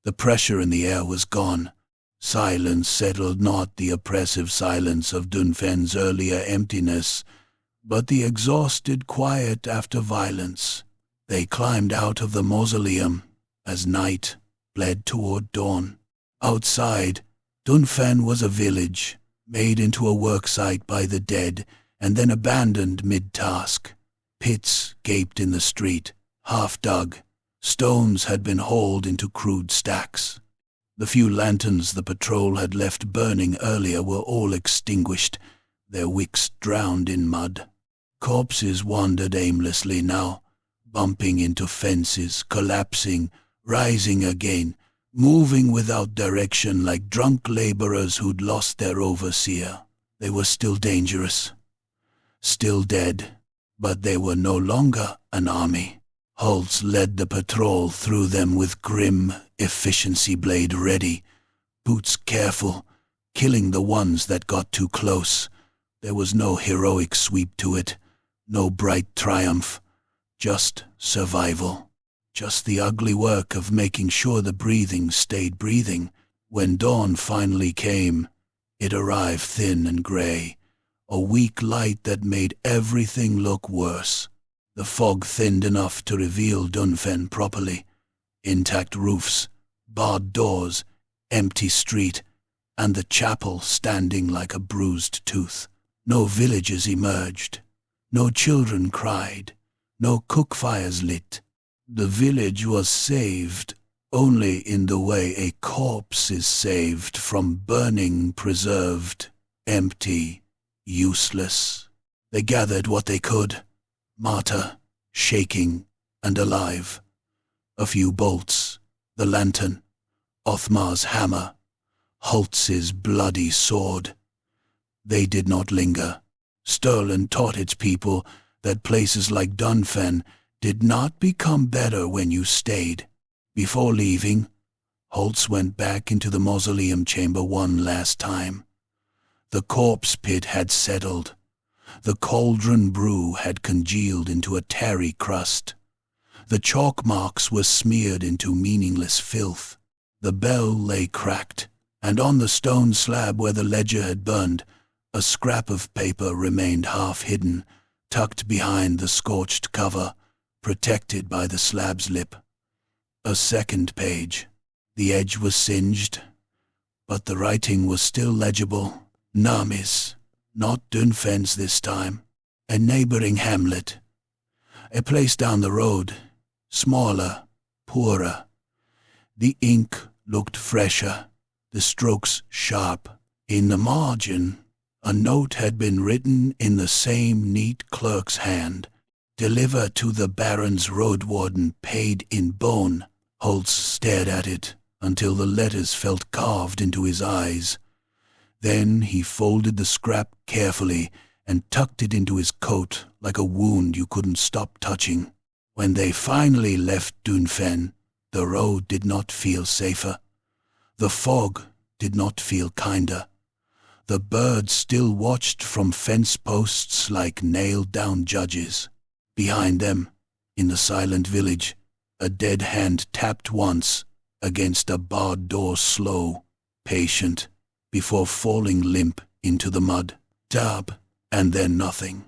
The pressure in the air was gone. Silence settled, not the oppressive silence of Dünfenn's earlier emptiness, but the exhausted quiet after violence. They climbed out of the mausoleum as night bled toward dawn. Outside, Dünfenn was a village, made into a worksite by the dead, and then abandoned mid-task. Pits gaped in the street, half dug. Stones had been hauled into crude stacks. The few lanterns the patrol had left burning earlier were all extinguished, their wicks drowned in mud. Corpses wandered aimlessly now, bumping into fences, collapsing, rising again, moving without direction like drunk laborers who'd lost their overseer. They were still dangerous, still dead, but they were no longer an army. Holtz led the patrol through them with grim efficiency, blade ready, boots careful, killing the ones that got too close. There was no heroic sweep to it, no bright triumph, just survival. Just the ugly work of making sure the breathing stayed breathing. When dawn finally came, it arrived thin and gray, a weak light that made everything look worse. The fog thinned enough to reveal Dünfenn properly. Intact roofs, barred doors, empty street, and the chapel standing like a bruised tooth. No villages emerged. No children cried. No cook fires lit. The village was saved only in the way a corpse is saved from burning, preserved, empty, useless. They gathered what they could, martyr, shaking, and alive. A few bolts, the lantern, Othmar's hammer, Holtz's bloody sword. They did not linger. Stirland taught its people that places like Dünfenn did not become better when you stayed. Before leaving, Holtz went back into the mausoleum chamber one last time. The corpse pit had settled. The cauldron brew had congealed into a tarry crust. The chalk marks were smeared into meaningless filth. The bell lay cracked, and on the stone slab where the ledger had burned, a scrap of paper remained half hidden, tucked behind the scorched cover, protected by the slab's lip. A second page. The edge was singed, but the writing was still legible. Namis, not Dünfenn's this time, a neighboring hamlet. A place down the road, smaller, poorer. The ink looked fresher, the strokes sharp. In the margin, a note had been written in the same neat clerk's hand. Deliver to the Baron's road warden, paid in bone. Holtz stared at it until the letters felt carved into his eyes. Then he folded the scrap carefully and tucked it into his coat like a wound you couldn't stop touching. When they finally left Dünfenn, the road did not feel safer. The fog did not feel kinder. The birds still watched from fence posts like nailed-down judges. Behind them, in the silent village, a dead hand tapped once against a barred door, slow, patient, before falling limp into the mud. Dab, and then nothing.